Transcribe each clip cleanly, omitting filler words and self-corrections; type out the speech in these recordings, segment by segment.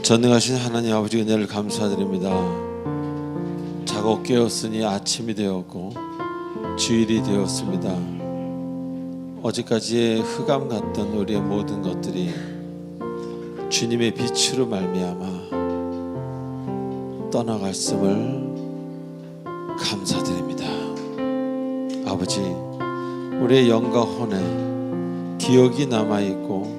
전능하신 하나님 아버지 은혜를 감사드립니다. 자고 깨었으니 아침이 되었고 주일이 되었습니다. 어제까지의 흑암 같던 우리의 모든 것들이 주님의 빛으로 말미암아 떠나갔음을 감사드립니다. 아버지, 우리의 영과 혼에 기억이 남아있고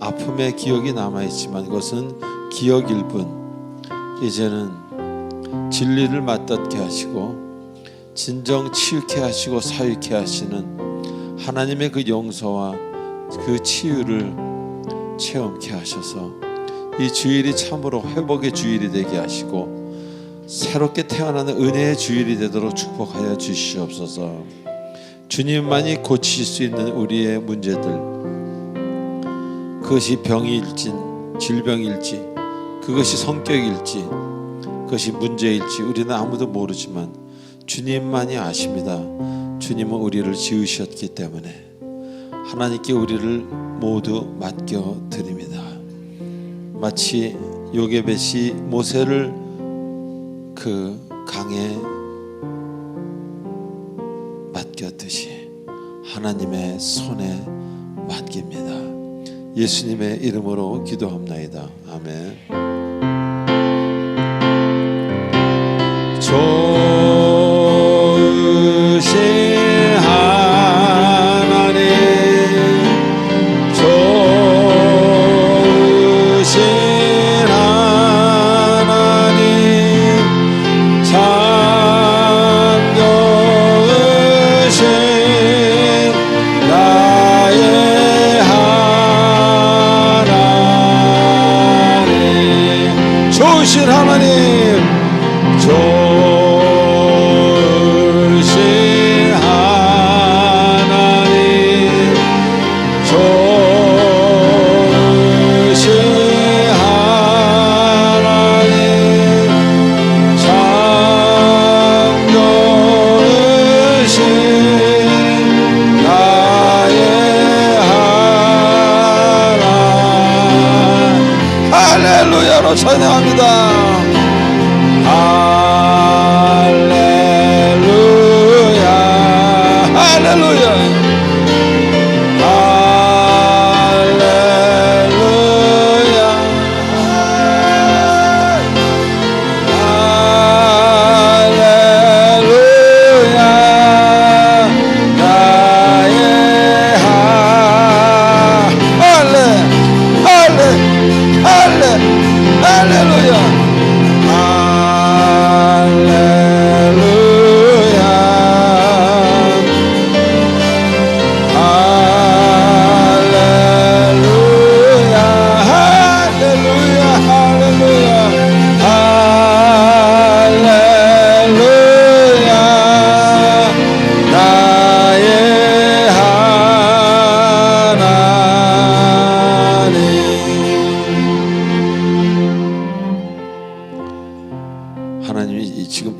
아픔의 기억이 남아있지만 그것은 기억일 뿐, 이제는 진리를 맞닿게 하시고 진정 치유케 하시고 사유케 하시는 하나님의 그 용서와 그 치유를 체험케 하셔서 이 주일이 참으로 회복의 주일이 되게 하시고 새롭게 태어나는 은혜의 주일이 되도록 축복하여 주시옵소서. 주님만이 고치실 수 있는 우리의 문제들, 그것이 병일지 질병일지 그것이 성격일지 그것이 문제일지 우리는 아무도 모르지만 주님만이 아십니다. 주님은 우리를 지으셨기 때문에 하나님께 우리를 모두 맡겨드립니다. 마치 요게벳이 모세를 그 강에 맡겼듯이 하나님의 손에 맡깁니다. 예수님의 이름으로 기도합나이다. 아멘. 좋으신 하나님, 좋으신 하나님, 참 좋으신 나의 좋으신 하나님, 좋으신 하나님, 좋으신 하나님, 참 좋으신 나의 하나님. 할렐루야로 찬양합니다. 할렐루야, 할렐루야, 할렐루야, 할렐루야, 나의 할렐루야,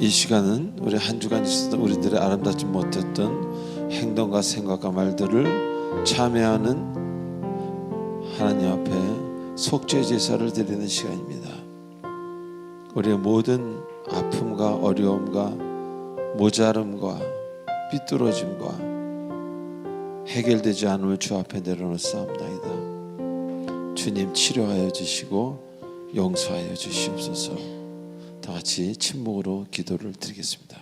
이 시간은 우리 한 주간 있었던 우리들의 아름답지 못했던 행동과 생각과 말들을 참회하는 하나님 앞에 속죄 제사를 드리는 시간입니다. 우리의 모든 아픔과 어려움과 모자름과 삐뚤어짐과 해결되지 않음을 주 앞에 내려놓사옵나이다. 주님 치료하여 주시고 용서하여 주시옵소서. 다 같이 침묵으로 기도를 드리겠습니다.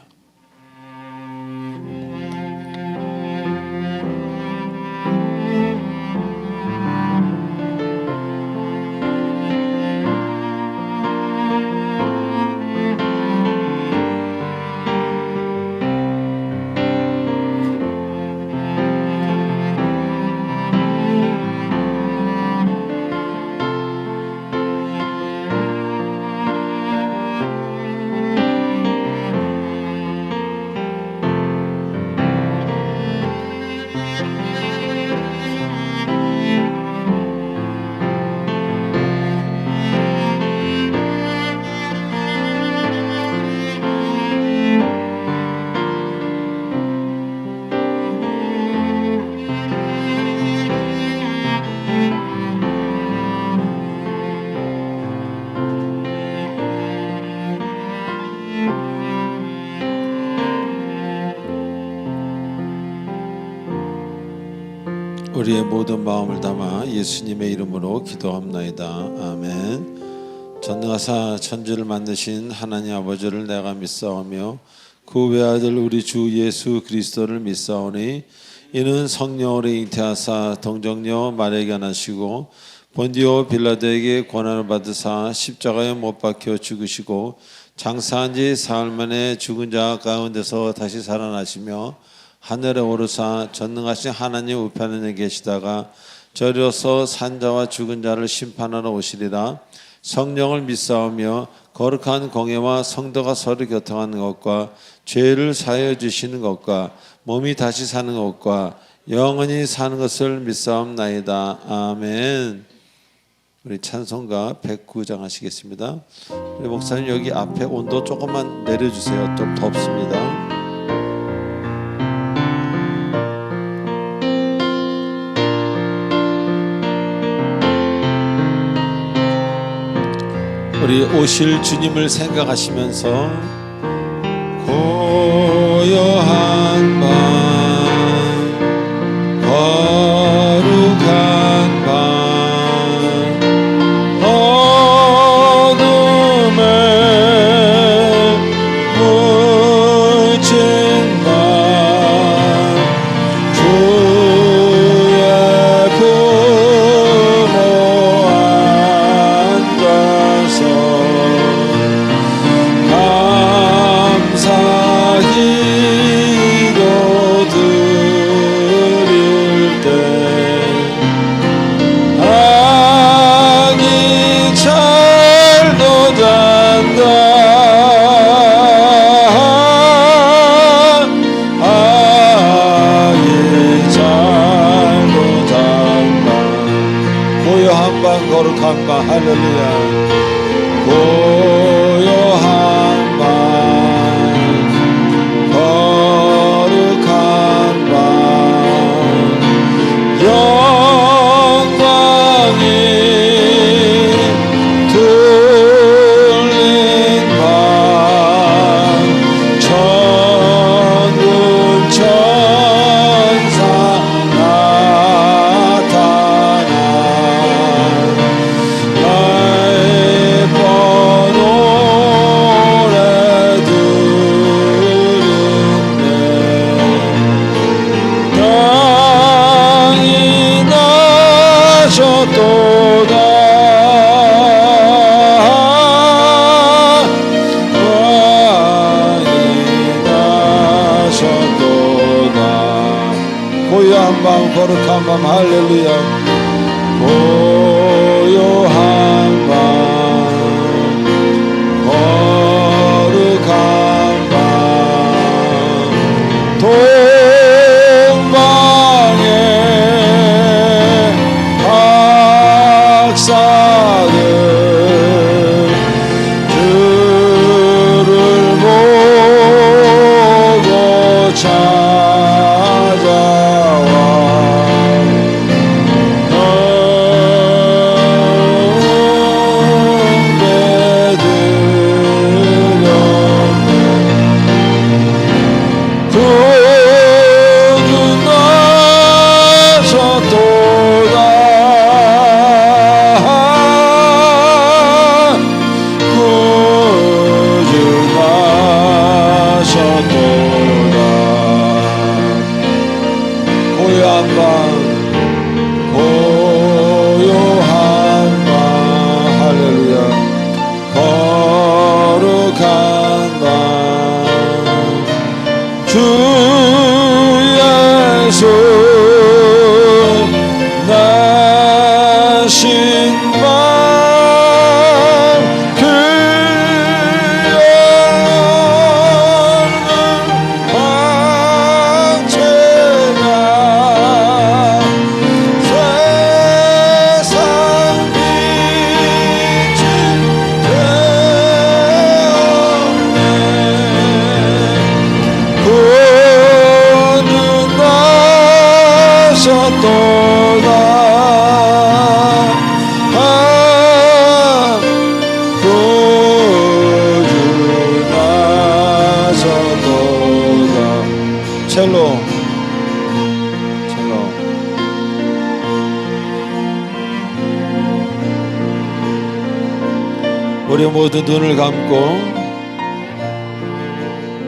우리의 모든 마음을 담아 예수님의 이름으로 기도합나이다. 아멘. 전능하사 천지를 만드신 하나님 아버지를 내가 믿사오며 그 외아들 우리 주 예수 그리스도를 믿사오니 이는 성령으로 잉태하사 동정녀 마리아에게 나시고 본디오 빌라도에게 고난을 받으사 십자가에 못 박혀 죽으시고 장사한 지 사흘 만에 죽은 자 가운데서 다시 살아나시며 하늘에 오르사 전능하신 하나님 우편에 계시다가 저리로서 산자와 죽은 자를 심판하러 오시리라. 성령을 믿사오며 거룩한 공예와 성도가 서로 교통하는 것과 죄를 사하여 주시는 것과 몸이 다시 사는 것과 영원히 사는 것을 믿사옵나이다. 아멘. 우리 찬송가 109장 하시겠습니다. 우리 목사님 여기 앞에 온도 조금만 내려주세요. 좀 덥습니다. 우리 오실 주님을 생각하시면서 고요한 밤 거룩한 밤 어둠에 묻힌 밤 주의 부모 앉아서 감사기도 드릴 때 아기 잘도 잔다 아기 잘도 잔다 고요한 밤 거룩한 밤 할렐루야 고요한 밤 거룩한 밤 영광이 둘린 밤 천군 천사 나타나 나의 번호래 들은데 땅이 나셨도다 땅이 나셨도다 고요한 밤 거룩한 밤 할렐루야 고요한 밤 거룩한 밤 동방의 박사들 주를 보고 찾아와 주 예수 나신 밤 그 얼굴 황제가 세상 빛이 되었네 구원은 나셨도다 구주 나셨도다 첼로 우리 모두 눈을 감고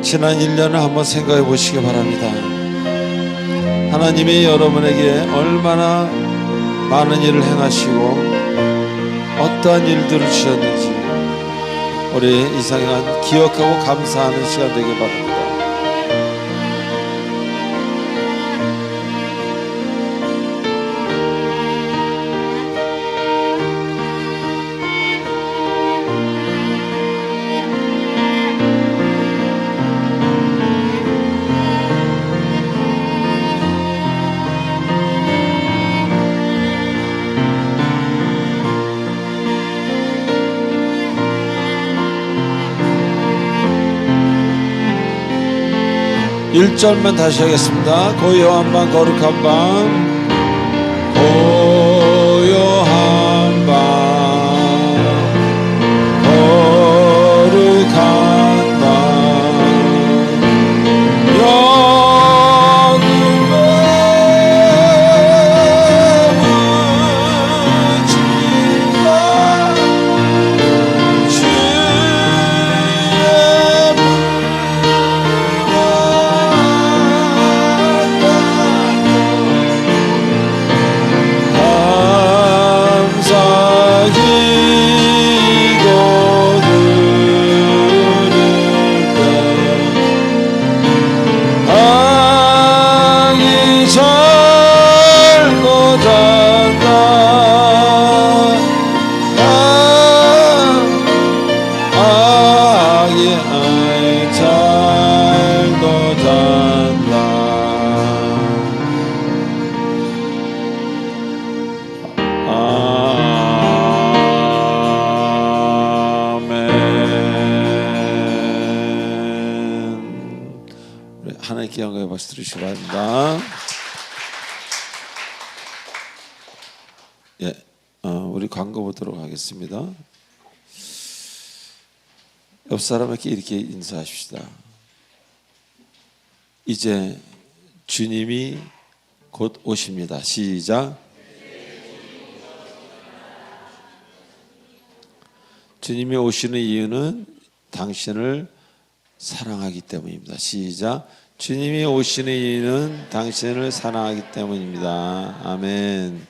지난 1년을 한번 생각해 보시기 바랍니다. 하나님이 여러분에게 얼마나 많은 일을 행하시고 어떠한 일들을 주셨는지 우리 이 시간 기억하고 감사하는 시간 되길 바랍니다. 일절만 다시 하겠습니다. 고요한 밤 거룩한 밤 고요한 밤 거룩한 밤 영음의 묻힌 밤 하나님께 영광의 박수 드리시기 바랍니다. 예, 우리 광고 보도록 하겠습니다. 옆 사람에게 이렇게 인사하십시다. 이제 주님이 곧 오십니다. 시작. 주님이 오시는 이유는 당신을 사랑하기 때문입니다. 시작. 주님이 오시는 이유는 당신을 사랑하기 때문입니다. 아멘.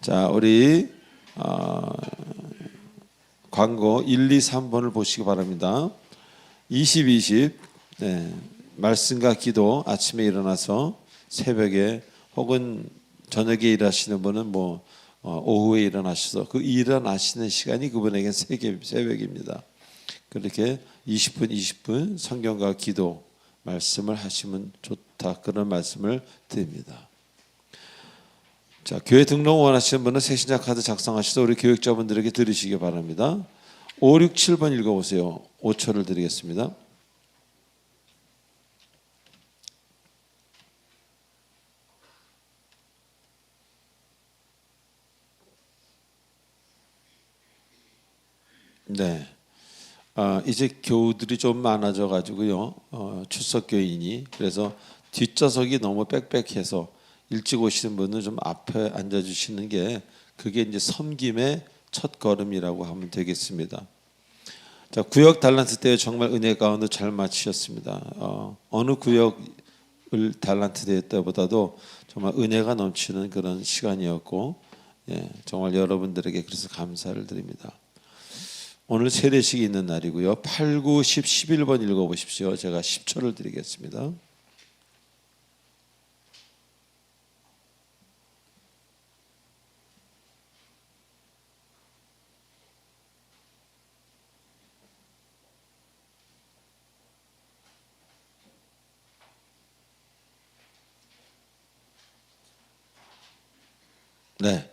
자, 우리 광고 1, 2, 3번을 보시기 바랍니다. 20, 20 네, 말씀과 기도 아침에 일어나서 새벽에 혹은 저녁에 일하시는 분은 오후에 일어나셔서 그 일어나시는 시간이 그분에게는 새벽입니다. 그렇게 20분 20분 성경과 기도 말씀을 하시면 좋다, 그런 말씀을 드립니다. 자, 교회 등록 원하시는 분은 새신자 카드 작성하셔서 우리 교육자분들에게 들으시기 바랍니다. 5, 6, 7번 읽어보세요. 5초를 드리겠습니다. 네. 이제 교우들이 좀 많아져 가지고요. 출석 교인이 그래서 뒷좌석이 너무 빽빽해서 일찍 오시는 분은 좀 앞에 앉아 주시는 게 그게 이제 섬김의 첫 걸음이라고 하면 되겠습니다. 자, 구역 달란트 때 정말 은혜 가운데 잘 마치셨습니다. 어느 구역을 달란트 대회 때보다도 정말 은혜가 넘치는 그런 시간이었고, 예, 정말 여러분들에게 그래서 감사를 드립니다. 오늘 세례식이 있는 날이고요. 8, 9, 10, 11번 읽어보십시오. 제가 10초를 드리겠습니다. 네,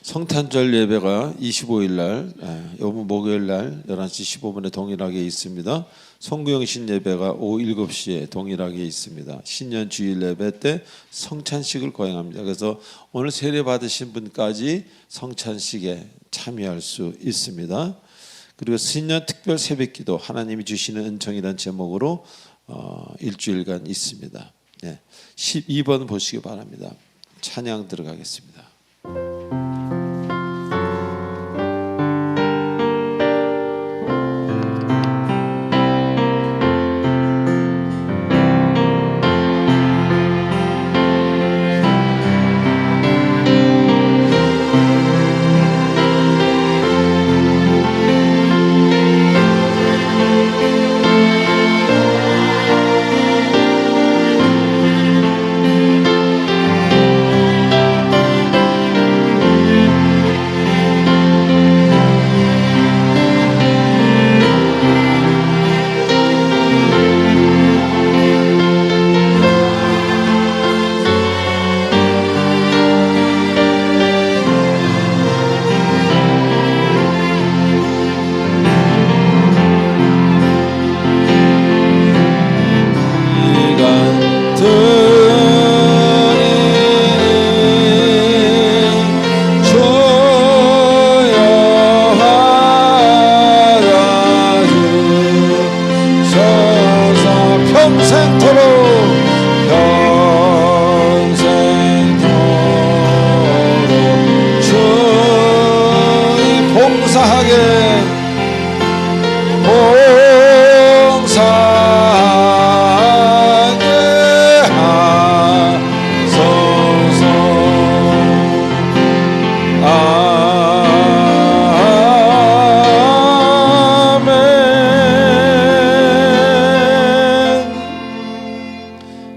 성탄절 예배가 25일 날, 요번 목요일 날 11시 15분에 동일하게 있습니다. 송구영신 예배가 오후 7시에 동일하게 있습니다. 신년 주일 예배 때 성찬식을 거행합니다. 그래서 오늘 세례 받으신 분까지 성찬식에 참여할 수 있습니다. 그리고 신년 특별 새벽기도 하나님이 주시는 은총이라는 제목으로 일주일간 있습니다. 네, 12번 보시기 바랍니다. 찬양 들어가겠습니다.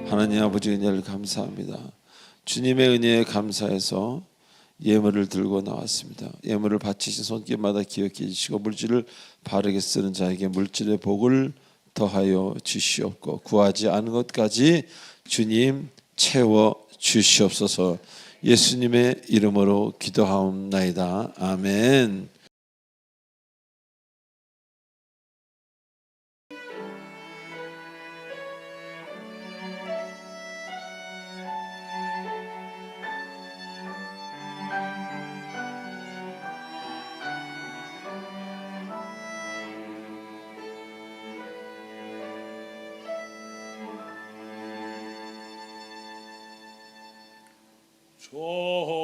하나님 아버지 은혜를 감사합니다. 주님의 은혜에 감사해서 예물을 들고 나왔습니다. 예물을 바치신 손길마다 기억해 주시고 물질을 바르게 쓰는 자에게 물질의 복을 더하여 주시옵고 구하지 않은 것까지 주님 채워 주시옵소서. 예수님의 이름으로 기도하옵나이다. 아멘.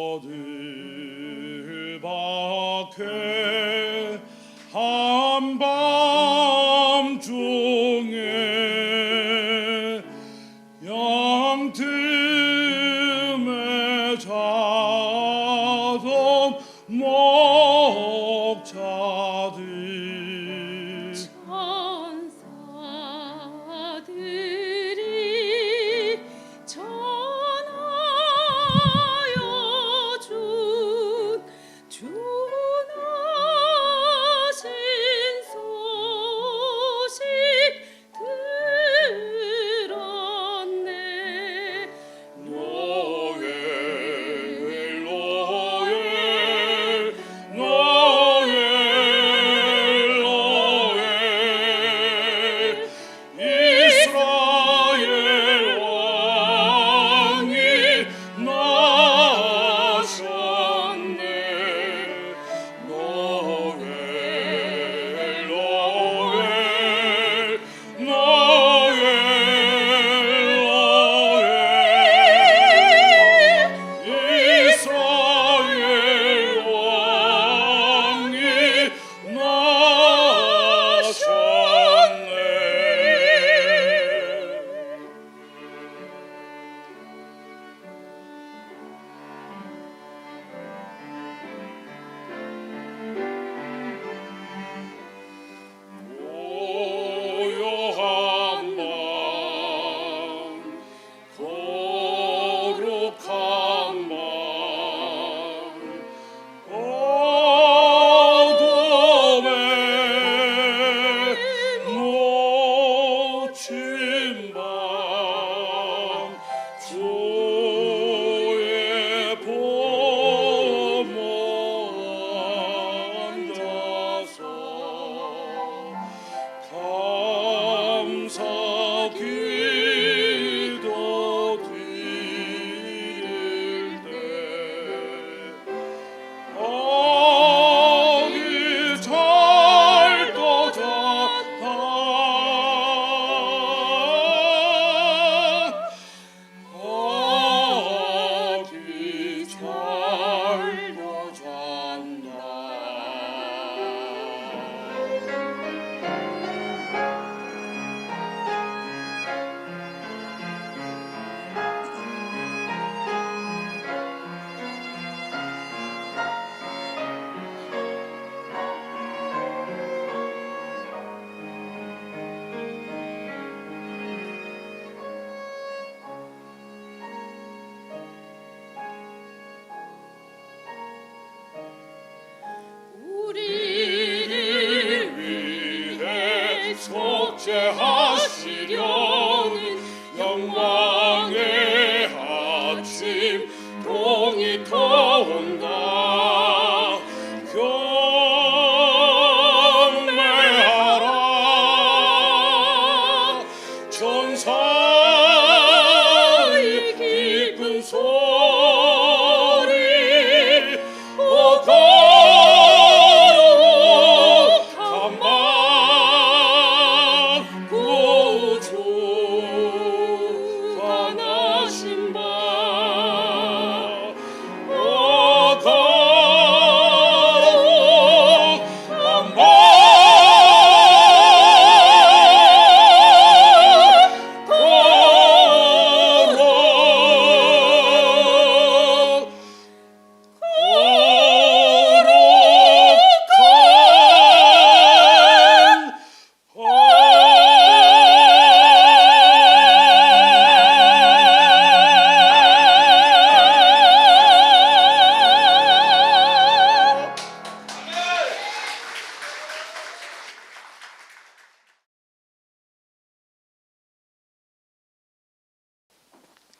저들 밖에 한밤중에 양틈에 자던 목자들 천사들이 주 나신 소식 들었네.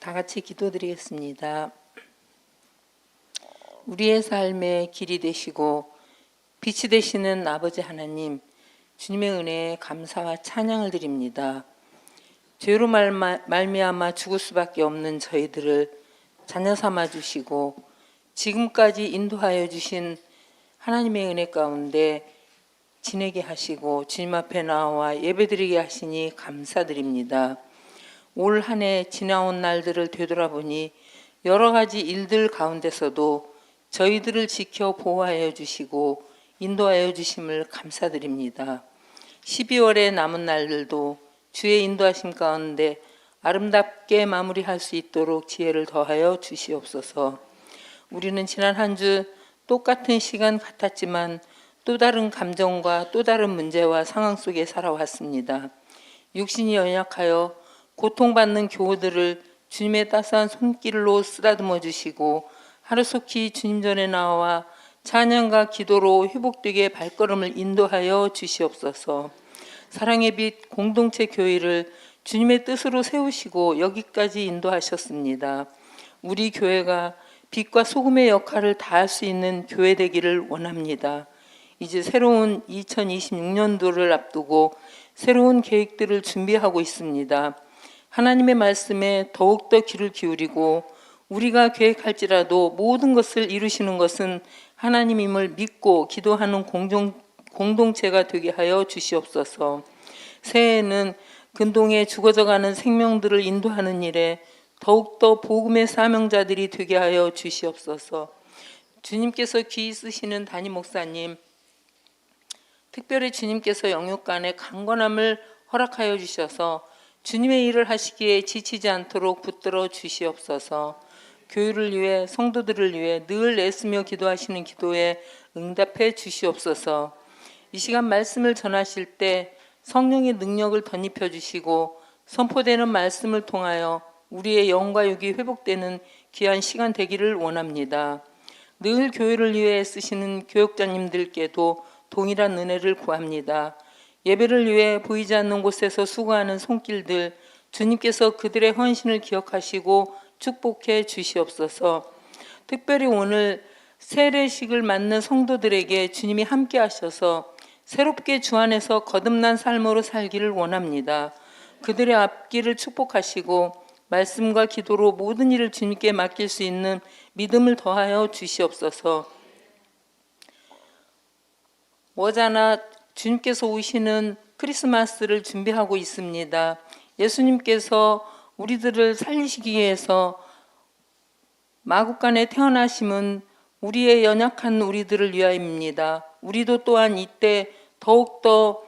다 같이 기도드리겠습니다. 우리의 삶의 길이 되시고 빛이 되시는 아버지 하나님, 주님의 은혜에 감사와 찬양을 드립니다. 죄로 말미암아 죽을 수밖에 없는 저희들을 자녀 삼아 주시고 지금까지 인도하여 주신 하나님의 은혜 가운데 지내게 하시고 주님 앞에 나와 예배드리게 하시니 감사드립니다. 올 한 해 지나온 날들을 되돌아보니 여러 가지 일들 가운데서도 저희들을 지켜 보호하여 주시고 인도하여 주심을 감사드립니다. 12월의 남은 날들도 주의 인도하심 가운데 아름답게 마무리할 수 있도록 지혜를 더하여 주시옵소서. 우리는 지난 한 주 똑같은 시간 같았지만 또 다른 감정과 또 다른 문제와 상황 속에 살아왔습니다. 육신이 연약하여 고통받는 교우들을 주님의 따스한 손길로 쓰다듬어 주시고 하루속히 주님 전에 나와 찬양과 기도로 회복되게 발걸음을 인도하여 주시옵소서. 사랑의 빛 공동체 교회를 주님의 뜻으로 세우시고 여기까지 인도하셨습니다. 우리 교회가 빛과 소금의 역할을 다할 수 있는 교회 되기를 원합니다. 이제 새로운 2026년도를 앞두고 새로운 계획들을 준비하고 있습니다. 하나님의 말씀에 더욱더 귀를 기울이고 우리가 계획할지라도 모든 것을 이루시는 것은 하나님임을 믿고 기도하는 공동체가 되게 하여 주시옵소서. 새해에는 근동에 죽어져가는 생명들을 인도하는 일에 더욱더 복음의 사명자들이 되게 하여 주시옵소서. 주님께서 귀히 쓰시는 담임 목사님, 특별히 주님께서 영육간에 강건함을 허락하여 주셔서 주님의 일을 하시기에 지치지 않도록 붙들어 주시옵소서. 교회를 위해 성도들을 위해 늘 애쓰며 기도하시는 기도에 응답해 주시옵소서. 이 시간 말씀을 전하실 때 성령의 능력을 덧입혀 주시고 선포되는 말씀을 통하여 우리의 영과 육이 회복되는 귀한 시간 되기를 원합니다. 늘 교회를 위해 쓰시는 교역자님들께도 동일한 은혜를 구합니다. 예배를 위해 보이지 않는 곳에서 수고하는 손길들, 주님께서 그들의 헌신을 기억하시고 축복해 주시옵소서. 특별히 오늘 세례식을 맞는 성도들에게 주님이 함께 하셔서 새롭게 주 안에서 거듭난 삶으로 살기를 원합니다. 그들의 앞길을 축복하시고 말씀과 기도로 모든 일을 주님께 맡길 수 있는 믿음을 더하여 주시옵소서. 머자나 주님께서 오시는 크리스마스를 준비하고 있습니다. 예수님께서 우리들을 살리시기 위해서 마국간에 태어나심은 우리의 연약한 우리들을 위하여입니다. 우리도 또한 이때 더욱더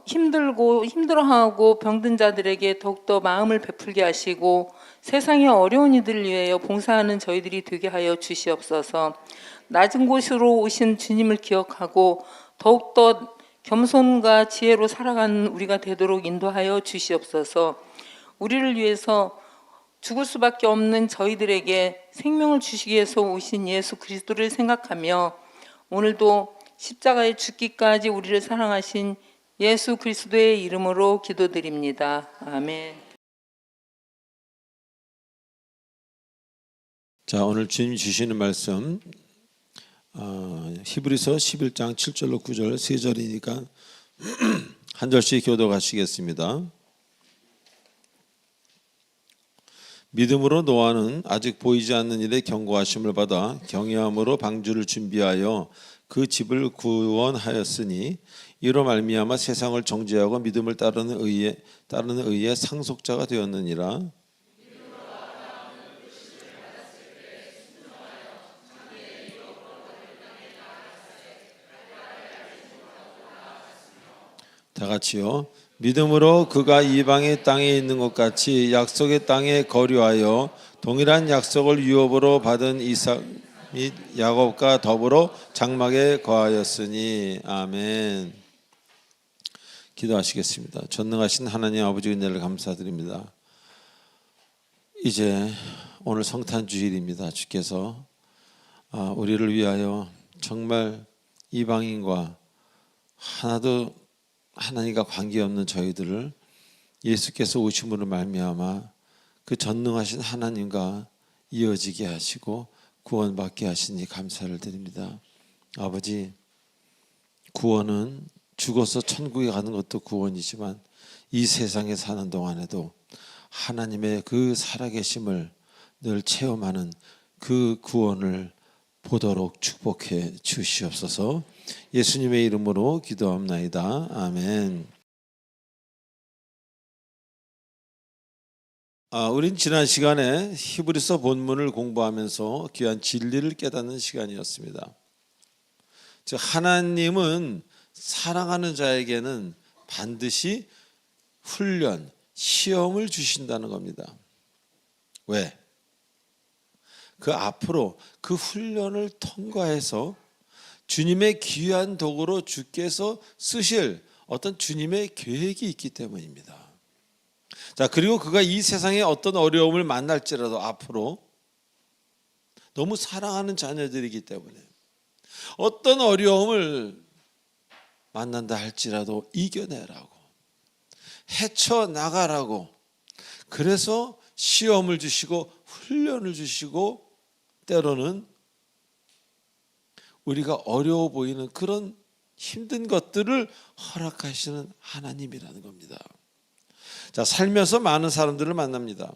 힘들고 힘들어하고 병든 자들에게 더욱더 마음을 베풀게 하시고 세상의 어려운 이들을 위하여 봉사하는 저희들이 되게 하여 주시옵소서. 낮은 곳으로 오신 주님을 기억하고 더욱더 겸손과 지혜로 살아가는 우리가 되도록 인도하여 주시옵소서. 우리를 위해서 죽을 수밖에 없는 저희들에게 생명을 주시기 위해서 오신 예수 그리스도를 생각하며 오늘도 십자가에 죽기까지 우리를 사랑하신 예수 그리스도의 이름으로 기도드립니다. 아멘. 자, 오늘 주님 주시는 말씀 히브리서 11장 7절로 9절 세 절이니까 한 절씩 교독하시겠습니다. 믿음으로 노아는 아직 보이지 않는 일에 경고하심을 받아 경외함으로 방주를 준비하여 그 집을 구원하였으니 이로 말미암아 세상을 정죄하고 믿음을 따르는 의의 상속자가 되었느니라. 다 같이요. 믿음으로 그가 이방의 땅에 있는 것 같이 약속의 땅에 거류하여 동일한 약속을 유업으로 받은 이삭 및 야곱과 더불어 장막에 거하였으니. 아멘. 기도하시겠습니다. 전능하신 하나님 아버지 은혜를 감사드립니다. 이제 오늘 성탄 주일입니다. 주께서 우리를 위하여 정말 이방인과 하나도 하나님과 관계없는 저희들을 예수께서 오심으로 말미암아 그 전능하신 하나님과 이어지게 하시고 구원받게 하시니 감사를 드립니다. 아버지, 구원은 죽어서 천국에 가는 것도 구원이지만 이 세상에 사는 동안에도 하나님의 그 살아계심을 늘 체험하는 그 구원을 보도록 축복해 주시옵소서. 예수님의 이름으로 기도합나이다. 아멘. 우린 지난 시간에 히브리서 본문을 공부하면서 귀한 진리를 깨닫는 시간이었습니다. 즉 하나님은 사랑하는 자에게는 반드시 훈련, 시험을 주신다는 겁니다. 왜? 그 앞으로 그 훈련을 통과해서 주님의 귀한 도구로 주께서 쓰실 어떤 주님의 계획이 있기 때문입니다. 자, 그리고 그가 이 세상에 어떤 어려움을 만날지라도 앞으로 너무 사랑하는 자녀들이기 때문에 어떤 어려움을 만난다 할지라도 이겨내라고, 헤쳐나가라고, 그래서 시험을 주시고 훈련을 주시고 때로는 우리가 어려워 보이는 그런 힘든 것들을 허락하시는 하나님이라는 겁니다. 자, 살면서 많은 사람들을 만납니다.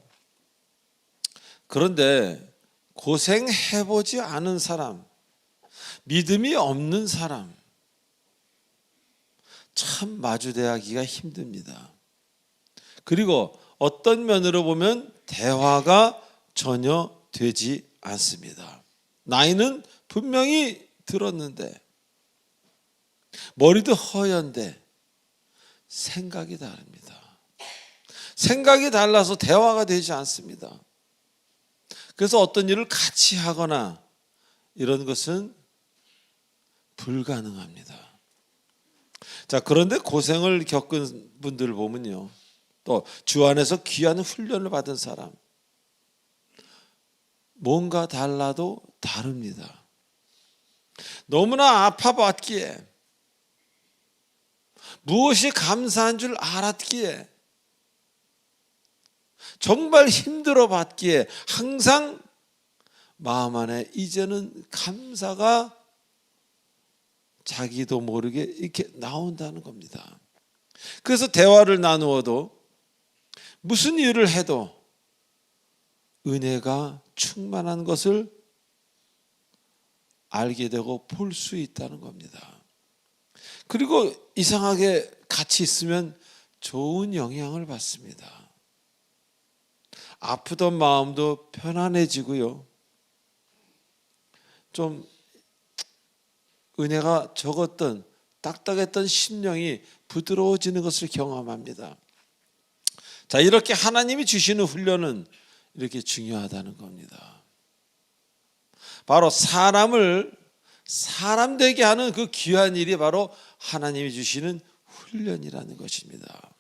그런데 고생해보지 않은 사람, 믿음이 없는 사람, 참 마주대하기가 힘듭니다. 그리고 어떤 면으로 보면 대화가 전혀 되지 않습니다. 나이는 분명히 들었는데, 머리도 허연데 생각이 다릅니다. 생각이 달라서 대화가 되지 않습니다. 그래서 어떤 일을 같이 하거나 이런 것은 불가능합니다. 자, 그런데 고생을 겪은 분들을 보면요, 또 주 안에서 귀한 훈련을 받은 사람, 뭔가 달라도 다릅니다. 너무나 아파봤기에, 무엇이 감사한 줄 알았기에, 정말 힘들어 봤기에 항상 마음 안에 이제는 감사가 자기도 모르게 이렇게 나온다는 겁니다. 그래서 대화를 나누어도 무슨 일을 해도 은혜가 충만한 것을 알게 되고 볼 수 있다는 겁니다. 그리고 이상하게 같이 있으면 좋은 영향을 받습니다. 아프던 마음도 편안해지고요, 좀 은혜가 적었던 딱딱했던 심령이 부드러워지는 것을 경험합니다. 자, 이렇게 하나님이 주시는 훈련은 이렇게 중요하다는 겁니다. 바로 사람을 사람 되게 하는 그 귀한 일이 바로 하나님이 주시는 훈련이라는 것입니다.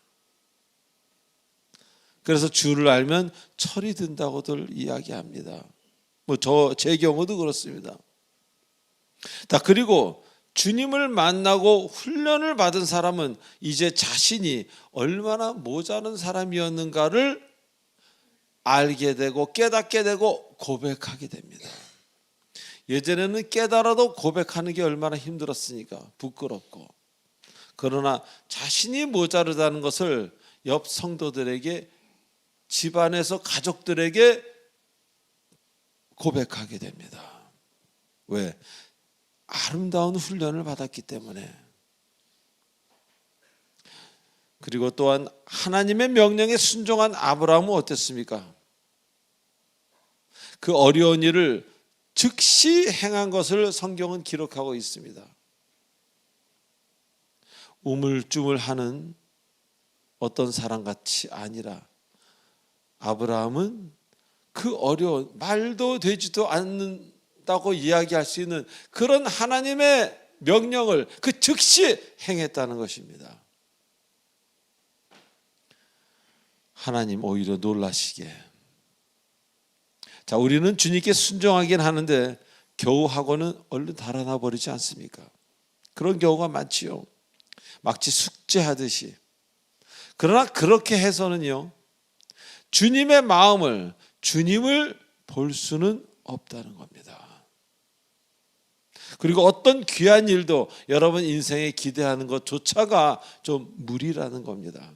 그래서 주를 알면 철이 든다고들 이야기합니다. 제 경우도 그렇습니다. 자, 그리고 주님을 만나고 훈련을 받은 사람은 이제 자신이 얼마나 모자란 사람이었는가를 알게 되고 깨닫게 되고 고백하게 됩니다. 예전에는 깨달아도 고백하는 게 얼마나 힘들었으니까 부끄럽고, 그러나 자신이 모자르다는 것을 옆 성도들에게, 집안에서 가족들에게 고백하게 됩니다. 왜? 아름다운 훈련을 받았기 때문에. 그리고 또한 하나님의 명령에 순종한 아브라함은 어땠습니까? 그 어려운 일을 즉시 행한 것을 성경은 기록하고 있습니다. 우물쭈물하는 어떤 사람같이 아니라 아브라함은 그 어려운, 말도 되지도 않는다고 이야기할 수 있는 그런 하나님의 명령을 그 즉시 행했다는 것입니다. 하나님 오히려 놀라시게. 자, 우리는 주님께 순종하긴 하는데 겨우 하고는 얼른 달아나 버리지 않습니까? 그런 경우가 많지요. 마치 숙제하듯이. 그러나 그렇게 해서는요, 주님의 마음을, 주님을 볼 수는 없다는 겁니다. 그리고 어떤 귀한 일도 여러분 인생에 기대하는 것조차가 좀 무리라는 겁니다.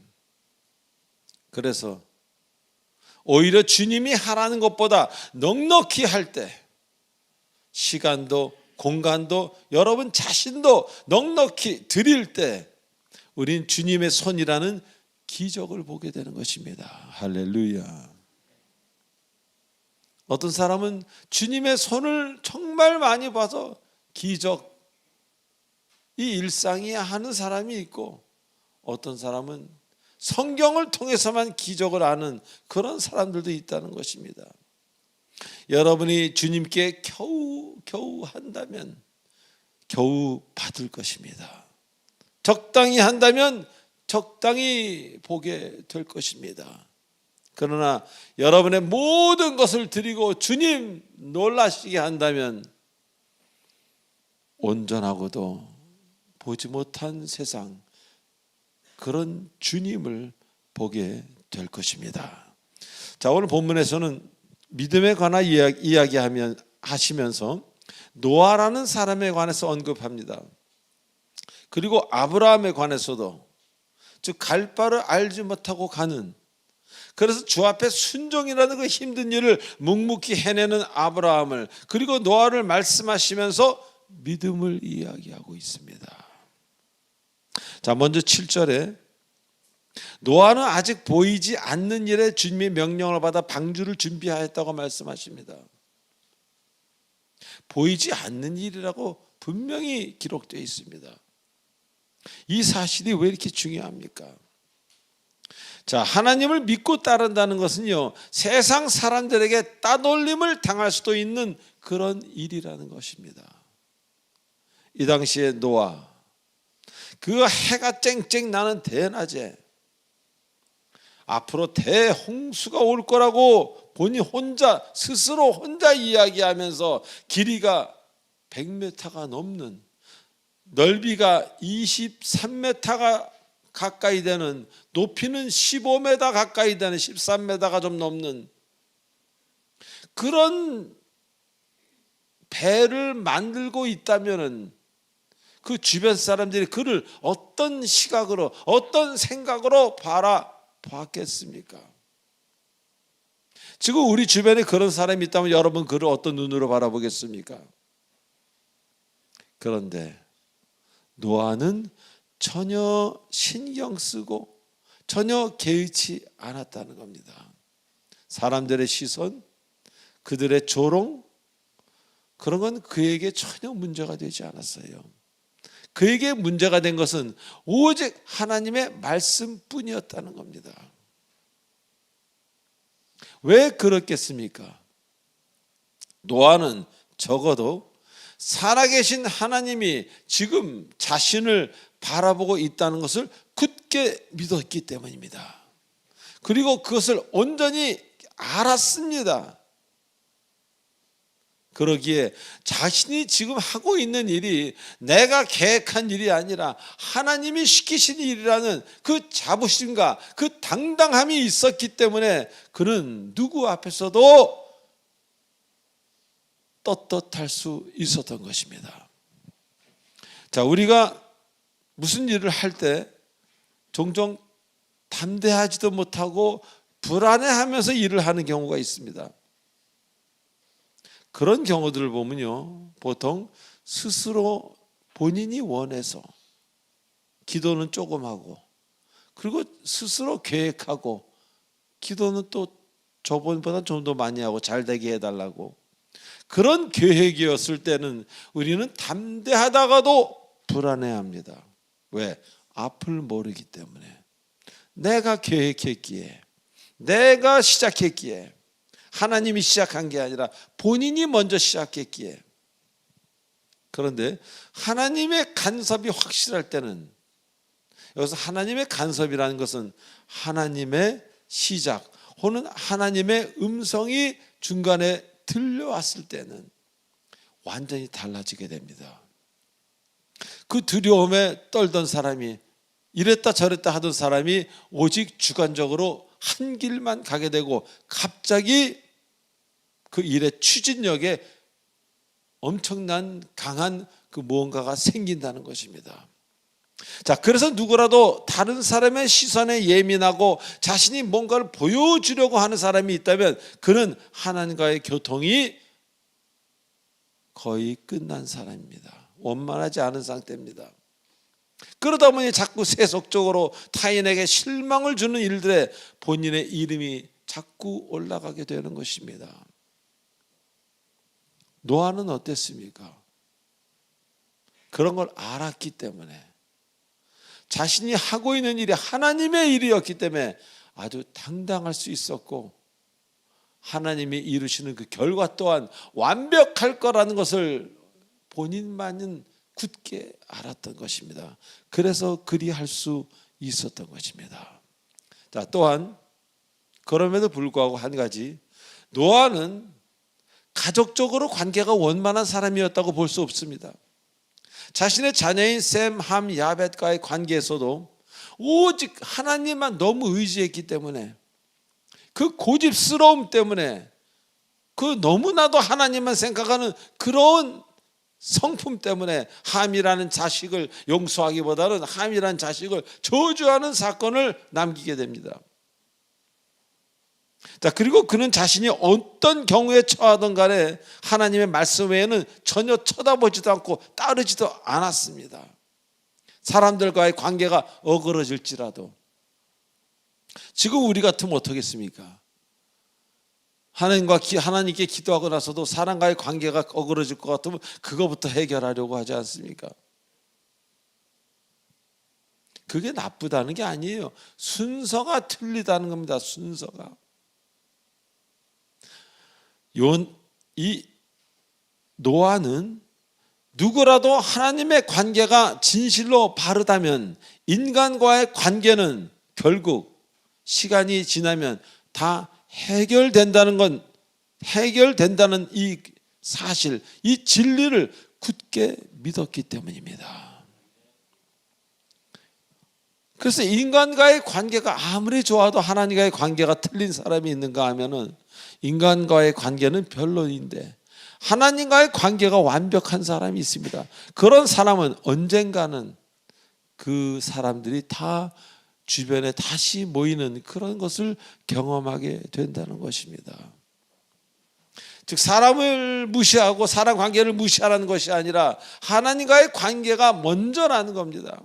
그래서 오히려 주님이 하라는 것보다 넉넉히 할 때, 시간도 공간도 여러분 자신도 넉넉히 드릴 때 우린 주님의 손이라는 기적을 보게 되는 것입니다. 할렐루야. 어떤 사람은 주님의 손을 정말 많이 봐서 기적이 일상이야 하는 사람이 있고, 어떤 사람은 성경을 통해서만 기적을 아는 그런 사람들도 있다는 것입니다. 여러분이 주님께 겨우 한다면 겨우 받을 것입니다. 적당히 한다면 적당히 보게 될 것입니다. 그러나 여러분의 모든 것을 드리고 주님 놀라시게 한다면 온전하고도 보지 못한 세상, 그런 주님을 보게 될 것입니다. 자, 오늘 본문에서는 믿음에 관한 하시면서 노아라는 사람에 관해서 언급합니다. 그리고 아브라함에 관해서도, 즉 갈 바를 알지 못하고 가는, 그래서 주 앞에 순종이라는 그 힘든 일을 묵묵히 해내는 아브라함을, 그리고 노아를 말씀하시면서 믿음을 이야기하고 있습니다. 자, 먼저 7절에 노아는 아직 보이지 않는 일에 주님의 명령을 받아 방주를 준비하였다고 말씀하십니다. 보이지 않는 일이라고 분명히 기록되어 있습니다. 이 사실이 왜 이렇게 중요합니까? 자, 하나님을 믿고 따른다는 것은요, 세상 사람들에게 따돌림을 당할 수도 있는 그런 일이라는 것입니다. 이 당시에 노아, 그 해가 쨍쨍 나는 대낮에 앞으로 대홍수가 올 거라고 본인 스스로 혼자 이야기하면서 길이가 100m가 넘는, 넓이가 23m가 가까이 되는, 높이는 15m 가까이 되는, 13m가 좀 넘는 그런 배를 만들고 있다면은 그 주변 사람들이 그를 어떤 시각으로, 어떤 생각으로 바라봤겠습니까? 지금 우리 주변에 그런 사람이 있다면 여러분 그를 어떤 눈으로 바라보겠습니까? 그런데 노아는 전혀 신경 쓰고 전혀 개의치 않았다는 겁니다. 사람들의 시선, 그들의 조롱, 그런 건 그에게 전혀 문제가 되지 않았어요. 그에게 문제가 된 것은 오직 하나님의 말씀뿐이었다는 겁니다. 왜 그렇겠습니까? 노아는 적어도 살아계신 하나님이 지금 자신을 바라보고 있다는 것을 굳게 믿었기 때문입니다. 그리고 그것을 온전히 알았습니다. 그러기에 자신이 지금 하고 있는 일이 내가 계획한 일이 아니라 하나님이 시키신 일이라는 그 자부심과 그 당당함이 있었기 때문에 그는 누구 앞에서도 떳떳할 수 있었던 것입니다. 자, 우리가 무슨 일을 할 때 종종 담대하지도 못하고 불안해하면서 일을 하는 경우가 있습니다. 그런 경우들을 보면요, 보통 스스로 본인이 원해서 기도는 조금 하고, 그리고 스스로 계획하고, 기도는 또 저번보다 좀 더 많이 하고 잘 되게 해달라고, 그런 계획이었을 때는 우리는 담대하다가도 불안해합니다. 왜? 앞을 모르기 때문에. 내가 계획했기에, 내가 시작했기에, 하나님이 시작한 게 아니라 본인이 먼저 시작했기에. 그런데 하나님의 간섭이 확실할 때는, 여기서 하나님의 간섭이라는 것은 하나님의 시작 혹은 하나님의 음성이 중간에 들려왔을 때는 완전히 달라지게 됩니다. 그 두려움에 떨던 사람이, 이랬다 저랬다 하던 사람이 오직 주관적으로 한 길만 가게 되고 갑자기 그 일의 추진력에 엄청난 강한 그 무언가가 생긴다는 것입니다. 자, 그래서 누구라도 다른 사람의 시선에 예민하고 자신이 뭔가를 보여주려고 하는 사람이 있다면 그는 하나님과의 교통이 거의 끝난 사람입니다. 원만하지 않은 상태입니다. 그러다 보니 자꾸 세속적으로 타인에게 실망을 주는 일들에 본인의 이름이 자꾸 올라가게 되는 것입니다. 노아는 어땠습니까? 그런 걸 알았기 때문에, 자신이 하고 있는 일이 하나님의 일이었기 때문에 아주 당당할 수 있었고, 하나님이 이루시는 그 결과 또한 완벽할 거라는 것을 본인만은 굳게 알았던 것입니다. 그래서 그리할 수 있었던 것입니다. 자, 또한 그럼에도 불구하고 한 가지, 노아는 가족적으로 관계가 원만한 사람이었다고 볼 수 없습니다. 자신의 자녀인 셈, 함, 야벳과의 관계에서도 오직 하나님만 너무 의지했기 때문에, 그 고집스러움 때문에, 그 너무나도 하나님만 생각하는 그런 성품 때문에 함이라는 자식을 용서하기보다는 함이라는 자식을 저주하는 사건을 남기게 됩니다. 자, 그리고 그는 자신이 어떤 경우에 처하던 간에 하나님의 말씀 외에는 전혀 쳐다보지도 않고 따르지도 않았습니다. 사람들과의 관계가 어그러질지라도. 지금 우리 같으면 어떻겠습니까? 하나님께 기도하고 나서도 사람과의 관계가 어그러질 것 같으면 그거부터 해결하려고 하지 않습니까? 그게 나쁘다는 게 아니에요. 순서가 틀리다는 겁니다. 순서가. 이 노아는 누구라도 하나님의 관계가 진실로 바르다면 인간과의 관계는 결국 시간이 지나면 다 해결된다는 이 사실, 이 진리를 굳게 믿었기 때문입니다. 그래서 인간과의 관계가 아무리 좋아도 하나님과의 관계가 틀린 사람이 있는가 하면은 인간과의 관계는 별로인데 하나님과의 관계가 완벽한 사람이 있습니다. 그런 사람은 언젠가는 그 사람들이 다 주변에 다시 모이는 그런 것을 경험하게 된다는 것입니다. 즉, 사람을 무시하고 사람 관계를 무시하라는 것이 아니라 하나님과의 관계가 먼저라는 겁니다.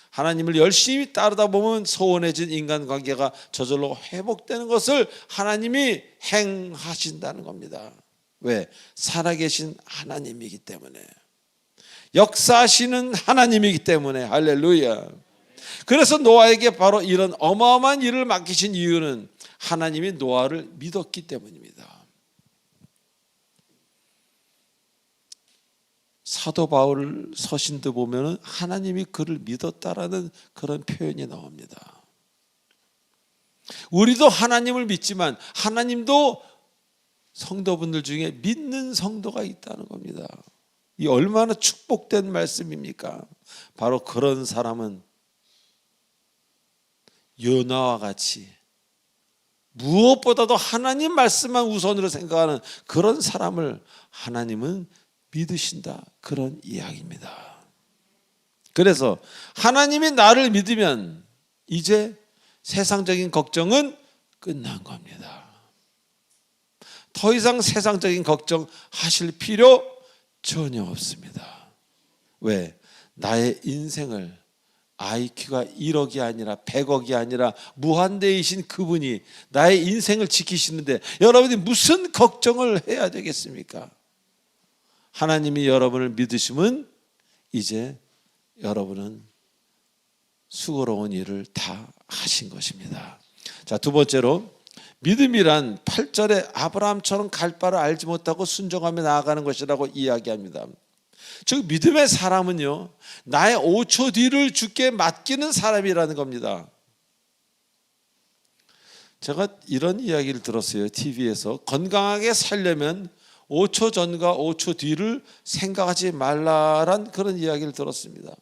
하나님을 열심히 따르다 보면 소원해진 인간관계가 저절로 회복되는 것을 하나님이 행하신다는 겁니다. 왜? 살아계신 하나님이기 때문에, 역사하시는 하나님이기 때문에. 할렐루야. 그래서 노아에게 바로 이런 어마어마한 일을 맡기신 이유는 하나님이 노아를 믿었기 때문입니다. 사도 바울 서신도 보면 하나님이 그를 믿었다라는 그런 표현이 나옵니다. 우리도 하나님을 믿지만 하나님도 성도분들 중에 믿는 성도가 있다는 겁니다. 이 얼마나 축복된 말씀입니까? 바로 그런 사람은 요나와 같이 무엇보다도 하나님 말씀만 우선으로 생각하는 그런 사람을 하나님은 믿으신다, 그런 이야기입니다. 그래서 하나님이 나를 믿으면 이제 세상적인 걱정은 끝난 겁니다. 더 이상 세상적인 걱정 하실 필요 전혀 없습니다. 왜? 나의 인생을 IQ가 1억이 아니라 100억이 아니라 무한대이신 그분이 나의 인생을 지키시는데 여러분이 무슨 걱정을 해야 되겠습니까? 하나님이 여러분을 믿으시면 이제 여러분은 수고로운 일을 다 하신 것입니다. 자, 두 번째로 믿음이란 8절에 아브라함처럼 갈 바를 알지 못하고 순종하며 나아가는 것이라고 이야기합니다. 즉 믿음의 사람은요, 나의 5초 뒤를 주께 맡기는 사람이라는 겁니다. 제가 이런 이야기를 들었어요. TV에서 건강하게 살려면 5초 전과 5초 뒤를 생각하지 말라란 그런 이야기를 들었습니다.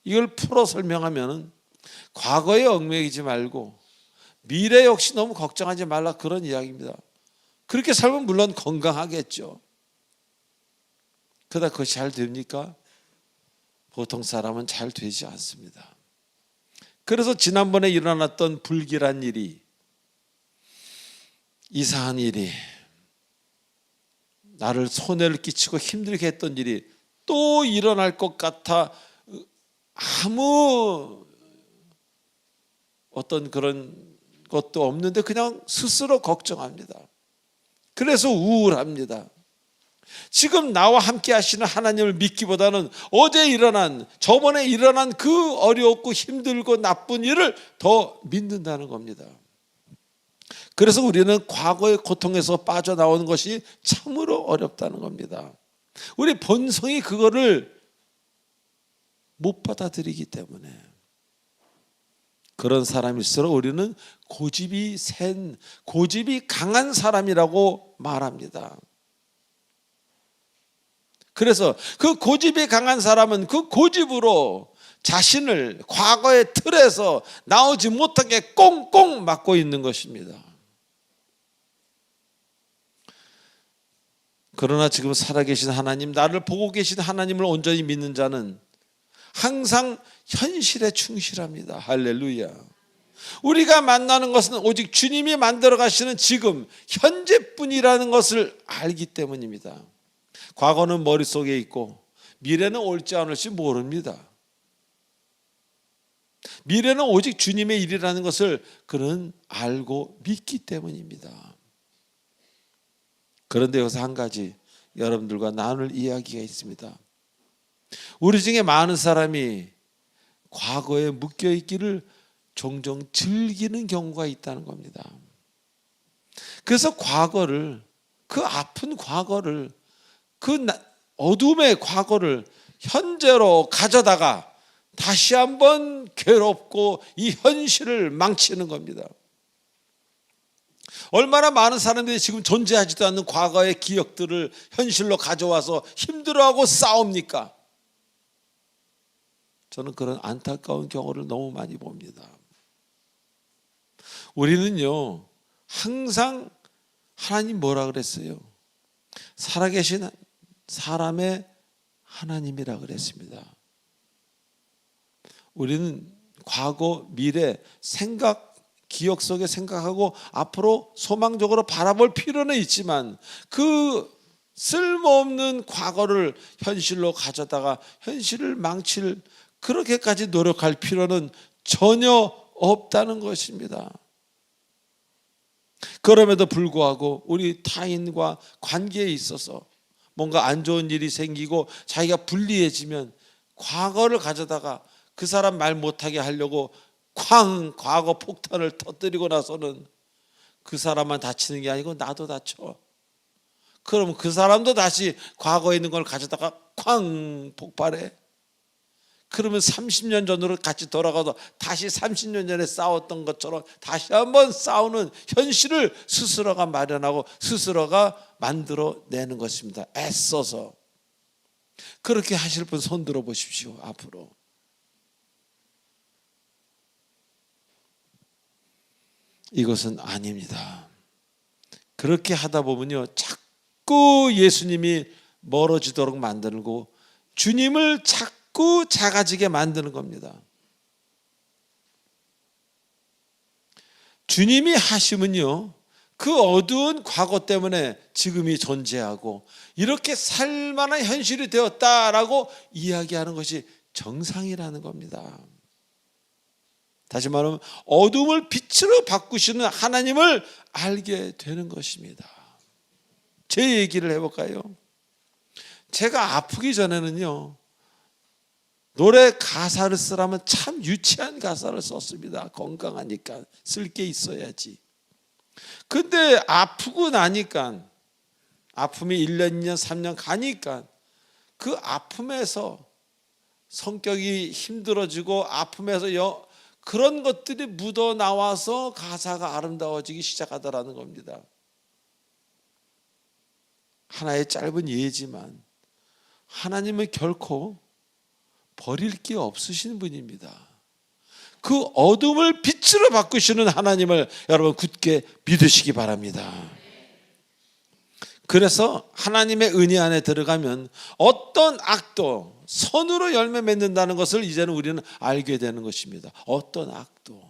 이걸 풀어 설명하면 과거에 얽매이지 말고 미래 역시 너무 걱정하지 말라, 그런 이야기입니다. 그렇게 살면 물론 건강하겠죠. 그러다 그것이 잘 됩니까? 보통 사람은 잘 되지 않습니다. 그래서 지난번에 일어났던 불길한 일이, 이상한 일이, 나를 손해를 끼치고 힘들게 했던 일이 또 일어날 것 같아 아무 어떤 그런 것도 없는데 그냥 스스로 걱정합니다. 그래서 우울합니다. 지금 나와 함께 하시는 하나님을 믿기보다는 어제 일어난, 저번에 일어난 그 어렵고 힘들고 나쁜 일을 더 믿는다는 겁니다. 그래서 우리는 과거의 고통에서 빠져나오는 것이 참으로 어렵다는 겁니다. 우리 본성이 그거를 못 받아들이기 때문에. 그런 사람일수록 우리는 고집이 센, 고집이 강한 사람이라고 말합니다. 그래서 그 고집이 강한 사람은 그 고집으로 자신을 과거의 틀에서 나오지 못하게 꽁꽁 막고 있는 것입니다. 그러나 지금 살아계신 하나님, 나를 보고 계신 하나님을 온전히 믿는 자는 항상 현실에 충실합니다. 할렐루야. 우리가 만나는 것은 오직 주님이 만들어 가시는 지금 현재뿐이라는 것을 알기 때문입니다. 과거는 머릿속에 있고 미래는 올지 안 올지 모릅니다. 미래는 오직 주님의 일이라는 것을 그는 알고 믿기 때문입니다. 그런데 여기서 한 가지 여러분들과 나눌 이야기가 있습니다. 우리 중에 많은 사람이 과거에 묶여있기를 종종 즐기는 경우가 있다는 겁니다. 그래서 과거를, 그 아픈 과거를, 그 어둠의 과거를 현재로 가져다가 다시 한번 괴롭고 이 현실을 망치는 겁니다. 얼마나 많은 사람들이 지금 존재하지도 않는 과거의 기억들을 현실로 가져와서 힘들어하고 싸웁니까? 저는 그런 안타까운 경우를 너무 많이 봅니다. 우리는요, 항상 하나님 뭐라 그랬어요? 살아계신 사람의 하나님이라 그랬습니다. 우리는 과거, 미래, 생각, 기억 속에 생각하고 앞으로 소망적으로 바라볼 필요는 있지만 그 쓸모없는 과거를 현실로 가져다가 현실을 망칠, 그렇게까지 노력할 필요는 전혀 없다는 것입니다. 그럼에도 불구하고 우리 타인과 관계에 있어서 뭔가 안 좋은 일이 생기고 자기가 불리해지면 과거를 가져다가 그 사람 말 못하게 하려고 쾅 과거 폭탄을 터뜨리고 나서는 그 사람만 다치는 게 아니고 나도 다쳐. 그럼 그 사람도 다시 과거에 있는 걸 가져다가 쾅 폭발해. 그러면 30년 전으로 같이 돌아가서 다시 30년 전에 싸웠던 것처럼 다시 한번 싸우는 현실을 스스로가 마련하고 스스로가 만들어내는 것입니다. 애써서. 그렇게 하실 분 손 들어 보십시오. 앞으로. 이것은 아닙니다. 그렇게 하다 보면요, 자꾸 예수님이 멀어지도록 만들고 주님을 자꾸 작아지게 만드는 겁니다. 주님이 하시면요, 그 어두운 과거 때문에 지금이 존재하고 이렇게 살만한 현실이 되었다라고 이야기하는 것이 정상이라는 겁니다. 다시 말하면 어둠을 빛으로 바꾸시는 하나님을 알게 되는 것입니다. 제 얘기를 해볼까요? 제가 아프기 전에는요, 노래 가사를 쓰라면 참 유치한 가사를 썼습니다. 건강하니까 쓸 게 있어야지. 근데 아프고 나니까, 아픔이 1년, 2년, 3년 가니까 그 아픔에서 성격이 힘들어지고 아픔에서 그런 것들이 묻어나와서 가사가 아름다워지기 시작하더라는 겁니다. 하나의 짧은 예지만 하나님은 결코 버릴 게 없으신 분입니다. 그 어둠을 빛으로 바꾸시는 하나님을 여러분 굳게 믿으시기 바랍니다. 그래서 하나님의 은혜 안에 들어가면 어떤 악도 선으로 열매 맺는다는 것을 이제는 우리는 알게 되는 것입니다. 어떤 악도.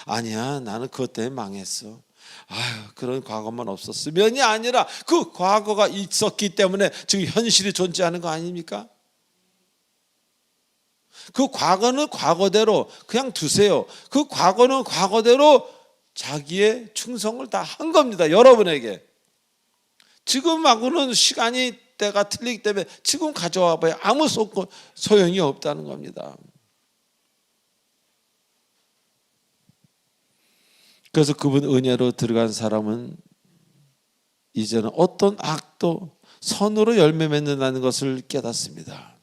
아니야, 나는 그것 때문에 망했어. 아유, 그런 과거만 없었으면이 아니라 그 과거가 있었기 때문에 지금 현실이 존재하는 거 아닙니까? 그 과거는 과거대로 그냥 두세요. 그 과거는 과거대로 자기의 충성을 다 한 겁니다. 여러분에게. 지금하고는 시간이 때가 틀리기 때문에 지금 가져와 봐야 아무 소용이 없다는 겁니다. 그래서 그분 은혜로 들어간 사람은 이제는 어떤 악도 선으로 열매 맺는다는 것을 깨닫습니다.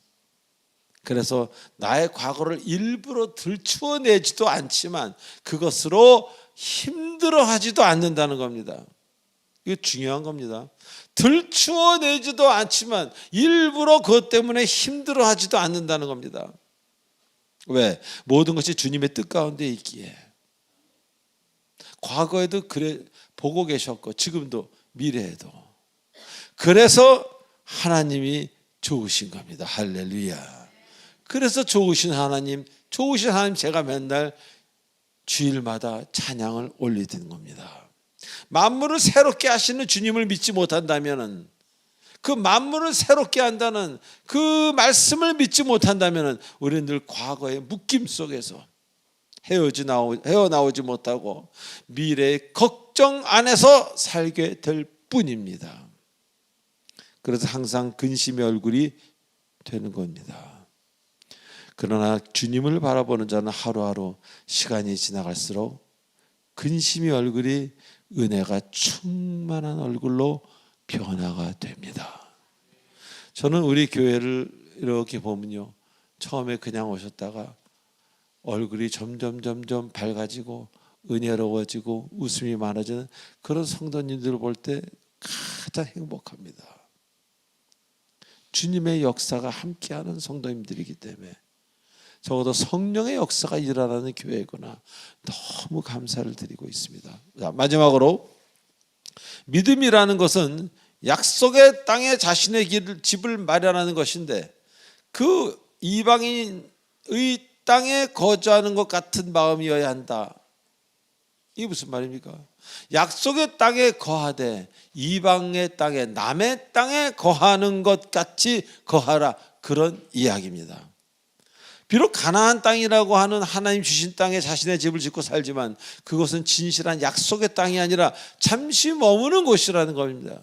그래서 나의 과거를 일부러 들추어내지도 않지만 그것으로 힘들어하지도 않는다는 겁니다. 이거 중요한 겁니다. 들추어내지도 않지만 일부러 그것 때문에 힘들어하지도 않는다는 겁니다. 왜? 모든 것이 주님의 뜻 가운데 있기에. 과거에도 그래 보고 계셨고 지금도 미래에도. 그래서 하나님이 좋으신 겁니다. 할렐루야. 그래서 좋으신 하나님 제가 맨날 주일마다 찬양을 올리는 겁니다. 만물을 새롭게 하시는 주님을 믿지 못한다면, 그 만물을 새롭게 한다는 그 말씀을 믿지 못한다면 우리는 늘 과거의 묶임 속에서 헤어나오지 못하고 미래의 걱정 안에서 살게 될 뿐입니다. 그래서 항상 근심의 얼굴이 되는 겁니다. 그러나 주님을 바라보는 자는 하루하루 시간이 지나갈수록 근심의 얼굴이 은혜가 충만한 얼굴로 변화가 됩니다. 저는 우리 교회를 이렇게 보면요, 처음에 그냥 오셨다가 얼굴이 점점 밝아지고 은혜로워지고 웃음이 많아지는 그런 성도님들을 볼 때 가장 행복합니다. 주님의 역사가 함께하는 성도님들이기 때문에 적어도 성령의 역사가 일어나는 교회구나, 너무 감사를 드리고 있습니다. 자, 마지막으로 믿음이라는 것은 약속의 땅에 자신의 집을 마련하는 것인데 그 이방인의 땅에 거주하는 것 같은 마음이어야 한다. 이게 무슨 말입니까? 약속의 땅에 거하되 이방의 땅에, 남의 땅에 거하는 것 같이 거하라, 그런 이야기입니다. 비록 가나안 땅이라고 하는 하나님 주신 땅에 자신의 집을 짓고 살지만 그것은 진실한 약속의 땅이 아니라 잠시 머무는 곳이라는 겁니다.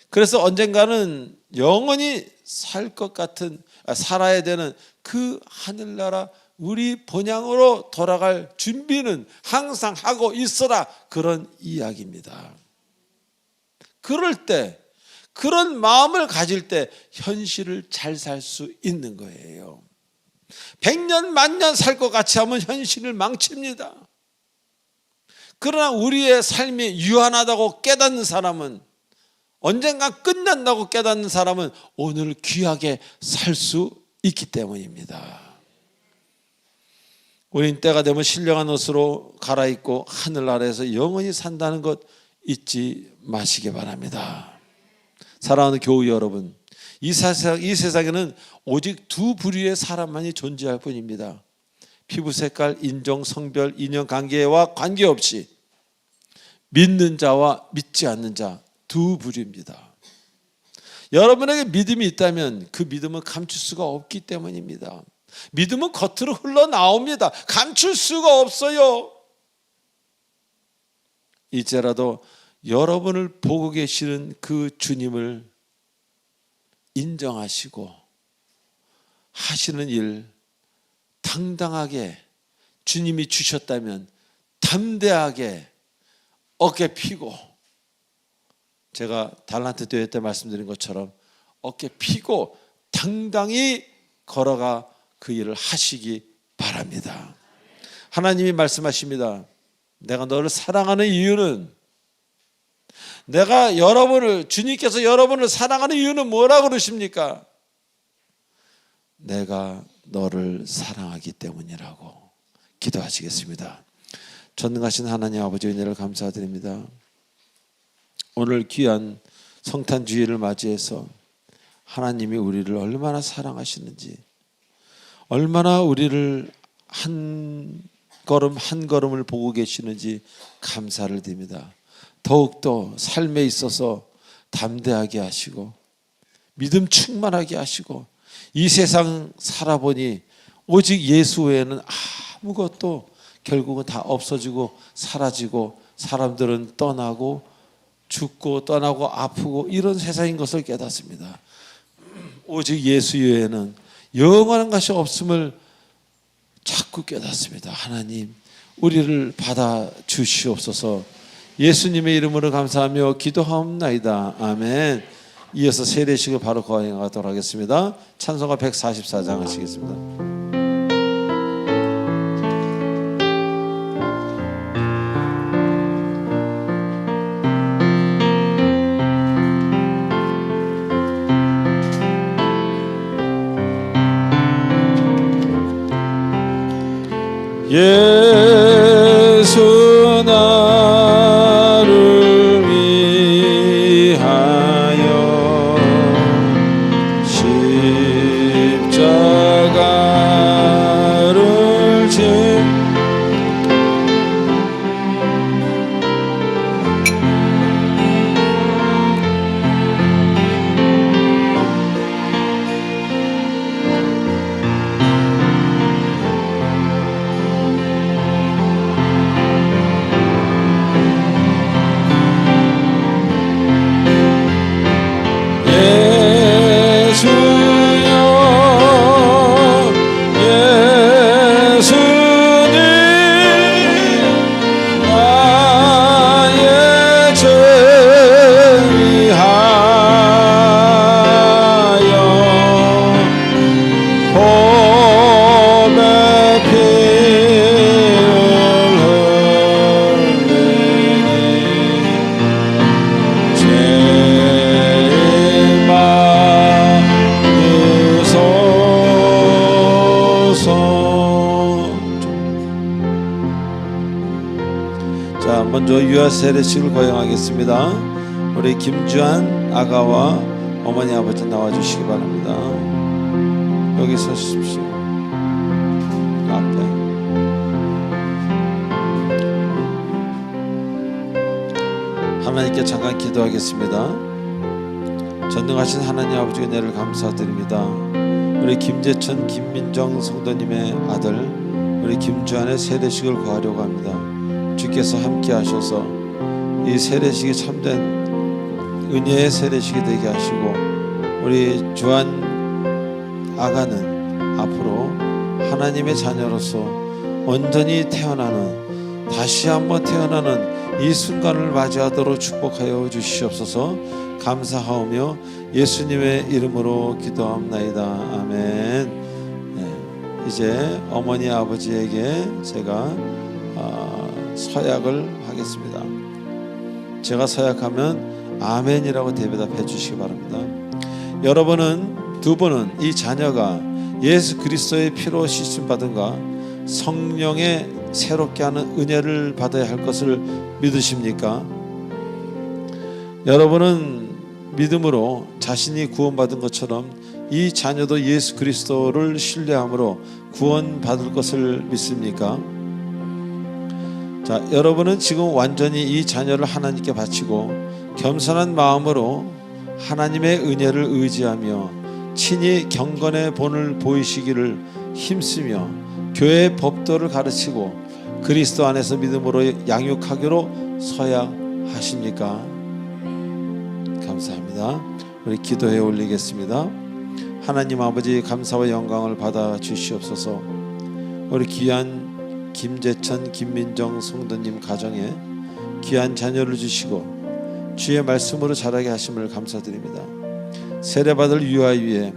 그래서 언젠가는 영원히 살아야 되는 그 하늘나라 우리 본향으로 돌아갈 준비는 항상 하고 있어라, 그런 이야기입니다. 그럴 때, 그런 마음을 가질 때 현실을 잘 살 수 있는 거예요. 100년 만년 살 것 같이 하면 현실을 망칩니다. 그러나 우리의 삶이 유한하다고 깨닫는 사람은, 언젠가 끝난다고 깨닫는 사람은 오늘 귀하게 살 수 있기 때문입니다. 우린 때가 되면 신령한 옷으로 갈아입고 하늘 아래에서 영원히 산다는 것 잊지 마시기 바랍니다. 사랑하는 교우 여러분, 이 세상에는 오직 두 부류의 사람만이 존재할 뿐입니다. 피부 색깔, 인종, 성별, 인연관계와 관계없이 믿는 자와 믿지 않는 자, 두 부류입니다. 여러분에게 믿음이 있다면 그 믿음은 감출 수가 없기 때문입니다. 믿음은 겉으로 흘러나옵니다. 감출 수가 없어요. 이제라도 여러분을 보고 계시는 그 주님을 인정하시고 하시는 일 당당하게 주님이 주셨다면 담대하게 어깨 펴고, 제가 달란트 대회 때 말씀드린 것처럼 어깨 펴고 당당히 걸어가 그 일을 하시기 바랍니다. 하나님이 말씀하십니다. 내가 너를 사랑하는 이유는, 주님께서 여러분을 사랑하는 이유는 뭐라고 그러십니까? 내가 너를 사랑하기 때문이라고 기도하시겠습니다. 전능하신 하나님 아버지 은혜를 감사드립니다. 오늘 귀한 성탄 주일을 맞이해서 하나님이 우리를 얼마나 사랑하시는지, 얼마나 우리를 한 걸음 한 걸음을 보고 계시는지 감사를 드립니다. 더욱더 삶에 있어서 담대하게 하시고 믿음 충만하게 하시고, 이 세상 살아보니 오직 예수 외에는 아무것도 결국은 다 없어지고 사라지고, 사람들은 떠나고 죽고 떠나고 아프고 이런 세상인 것을 깨닫습니다. 오직 예수 외에는 영원한 것이 없음을 자꾸 깨닫습니다. 하나님, 우리를 받아 주시옵소서. 예수님의 이름으로 감사하며 기도하옵나이다. 아멘. 이어서 세례식을 바로 거행하도록 하겠습니다. 찬송가 144장 하시겠습니다. 예수 나를 위하여 십자가를 먼저 유아 세례식을 거행하겠습니다. 우리 김주한 아가와 어머니 아버지 나와주시기 바랍니다. 여기 서주십시오. 앞에. 하나님께 잠깐 기도하겠습니다. 전능하신 하나님 아버지 은혜를 감사드립니다. 우리 김재천 김민정 성도님의 아들 우리 김주한의 세례식을 거하려고 합니다. 주께서 함께 하셔서 이 세례식이 참된 은혜의 세례식이 되게 하시고, 우리 주한 아가는 앞으로 하나님의 자녀로서 온전히 태어나는, 다시 한번 태어나는 이 순간을 맞이하도록 축복하여 주시옵소서. 감사하오며 예수님의 이름으로 기도합나이다. 아멘. 네, 이제 어머니 아버지에게 제가 서약을 하겠습니다. 제가 서약하면 아멘이라고 대답해 주시기 바랍니다. 여러분은, 두 분은 이 자녀가 예수 그리스도의 피로 씻음 받은가 성령의 새롭게 하는 은혜를 받아야 할 것을 믿으십니까? 여러분은 믿음으로 자신이 구원받은 것처럼 이 자녀도 예수 그리스도를 신뢰함으로 구원받을 것을 믿습니까? 자, 여러분은 지금 완전히 이 자녀를 하나님께 바치고 겸손한 마음으로 하나님의 은혜를 의지하며 친히 경건의 본을 보이시기를 힘쓰며 교회의 법도를 가르치고 그리스도 안에서 믿음으로 양육하기로 서약하십니까? 감사합니다. 우리 기도해 올리겠습니다. 하나님 아버지, 감사와 영광을 받아 주시옵소서. 우리 귀한 김재천 김민정 성도님 가정에 귀한 자녀를 주시고 주의 말씀으로 자라게 하심을 감사드립니다. 세례받을 유아 위에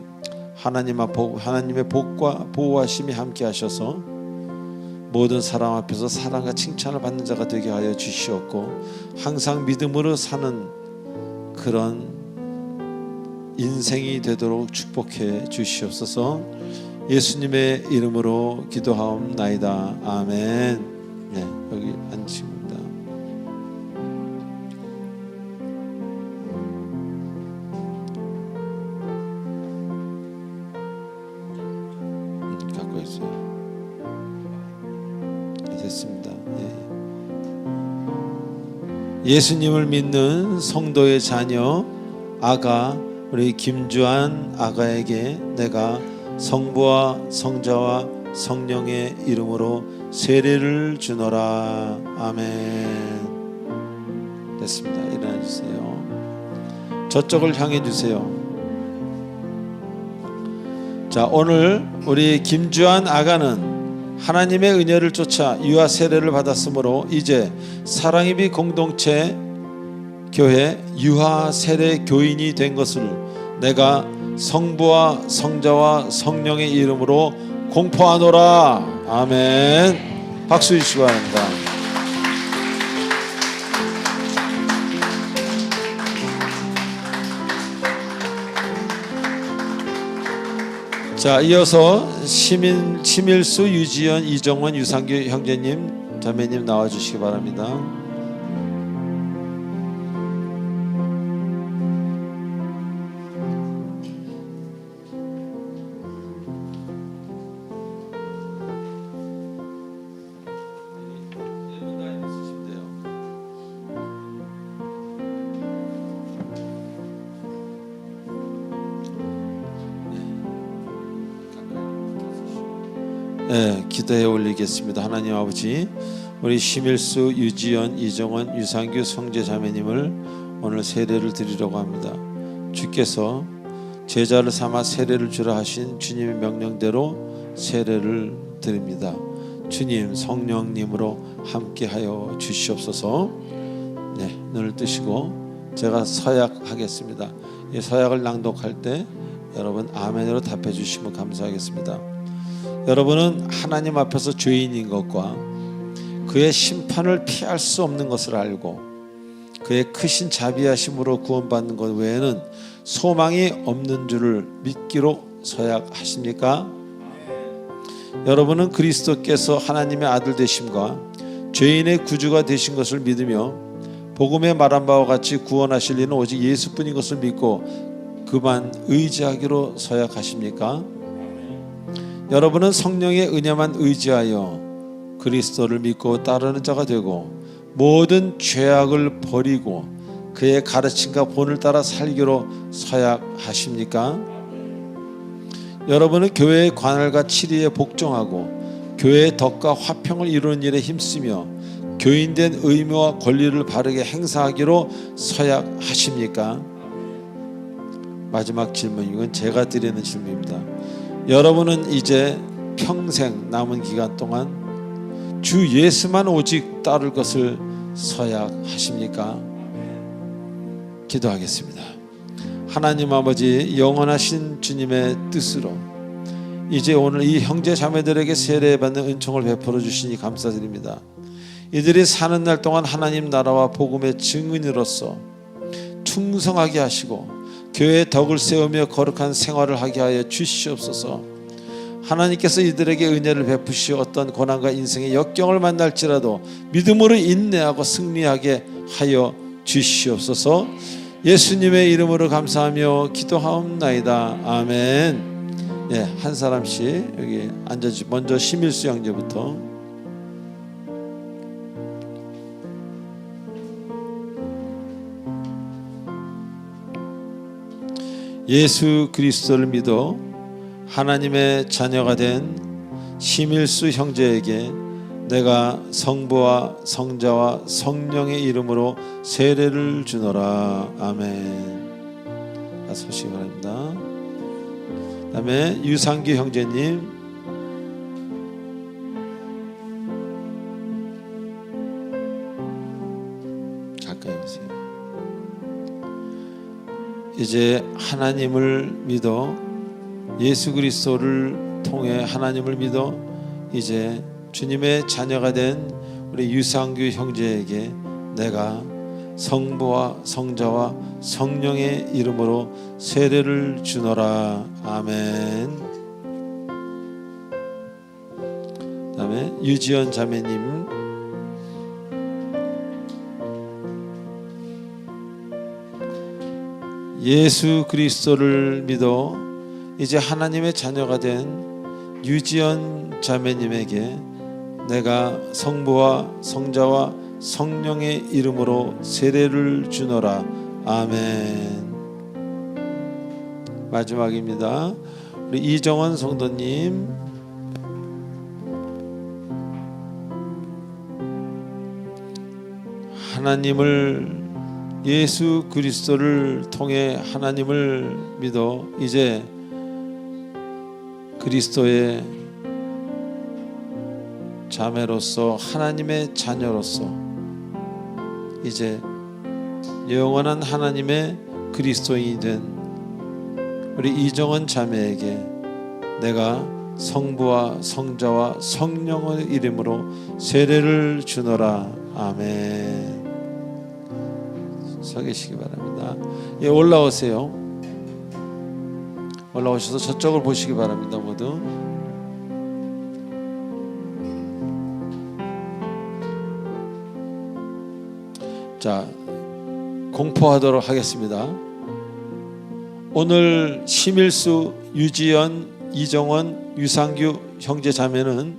하나님의 복과 보호하심이 함께 하셔서 모든 사람 앞에서 사랑과 칭찬을 받는 자가 되게 하여 주시옵고, 항상 믿음으로 사는 그런 인생이 되도록 축복해 주시옵소서. 예수님의 이름으로 기도하옵나이다. 아멘. 네, 여기 앉으시면 됩니다. 갖고 있어요. 됐습니다. 예수님을 믿는 성도의 자녀 아가 우리 김주한 아가에게 내가 성부와 성자와 성령의 이름으로 세례를 주노라. 아멘. 됐습니다. 일어나 주세요. 저쪽을 향해 주세요. 자, 오늘 우리 김주한 아가는 하나님의 은혜를 쫓아 유아 세례를 받았으므로 이제 사랑예비 공동체 교회 유아 세례 교인이 된 것을 내가 성부와 성자와 성령의 이름으로 공포하노라. 아멘. 박수 주시기 바랍니다. 자, 이어서 심일수, 유지연, 이정원, 유상규 형제님, 자매님 나와주시기 바랍니다. 네, 기도해 올리겠습니다. 하나님 아버지, 우리 심일수, 유지연, 이정원, 유상규 성제 자매님을 오늘 세례를 드리려고 합니다. 주께서 제자를 삼아 세례를 주라 하신 주님의 명령대로 세례를 드립니다. 주님 성령님으로 함께하여 주시옵소서. 네, 눈을 뜨시고 제가 서약하겠습니다. 이 서약을 낭독할 때 여러분 아멘으로 답해 주시면 감사하겠습니다. 여러분은 하나님 앞에서 죄인인 것과 그의 심판을 피할 수 없는 것을 알고 그의 크신 자비하심으로 구원받는 것 외에는 소망이 없는 줄을 믿기로 서약하십니까? 여러분은 그리스도께서 하나님의 아들 되심과 죄인의 구주가 되신 것을 믿으며 복음에 말한 바와 같이 구원하실 이는 오직 예수뿐인 것을 믿고 그만 의지하기로 서약하십니까? 여러분은 성령의 은혜만 의지하여 그리스도를 믿고 따르는 자가 되고 모든 죄악을 버리고 그의 가르침과 본을 따라 살기로 서약하십니까? 여러분은 교회의 관할과 치리에 복종하고 교회의 덕과 화평을 이루는 일에 힘쓰며 교인된 의무와 권리를 바르게 행사하기로 서약하십니까? 마지막 질문, 이건 제가 드리는 질문입니다. 여러분은 이제 평생 남은 기간 동안 주 예수만 오직 따를 것을 서약하십니까? 기도하겠습니다. 하나님 아버지, 영원하신 주님의 뜻으로 이제 오늘 이 형제 자매들에게 세례받는 은총을 베풀어 주시니 감사드립니다. 이들이 사는 날 동안 하나님 나라와 복음의 증인으로서 충성하게 하시고 교회의 덕을 세우며 거룩한 생활을 하게 하여 주시옵소서. 하나님께서 이들에게 은혜를 베푸시어 어떤 고난과 인생의 역경을 만날지라도 믿음으로 인내하고 승리하게 하여 주시옵소서. 예수님의 이름으로 감사하며 기도하옵나이다. 아멘. 예, 한 사람씩 여기 앉아주시고 먼저 심일수 형제부터. 예수 그리스도를 믿어 하나님의 자녀가 된 심일수 형제에게 내가 성부와 성자와 성령의 이름으로 세례를 주노라. 아멘. 서시기 바랍니다. 그 다음에 유상규 형제님, 가까이 오세요. 이제 하나님을 믿어 예수 그리스도를 통해 하나님을 믿어 이제 주님의 자녀가 된 우리 유상규 형제에게 내가 성부와 성자와 성령의 이름으로 세례를 주노라. 아멘. 유지연 자매님, 예수 그리스도를 믿어 이제 하나님의 자녀가 된 유지연 자매님에게 내가 성부와 성자와 성령의 이름으로 세례를 주노라. 아멘. 마지막입니다. 우리 이정원 성도님, 하나님을, 예수 그리스도를 통해 하나님을 믿어 이제 그리스도의 자매로서 하나님의 자녀로서 이제 영원한 하나님의 그리스도인이 된 우리 이정원 자매에게 내가 성부와 성자와 성령의 이름으로 세례를 주노라. 아멘. 서 계시기 바랍니다. 예, 올라오세요. 올라오셔서 저쪽을 보시기 바랍니다. 모두. 자, 공포하도록 하겠습니다. 오늘 심일수, 유지연, 이정원, 유상규 형제 자매는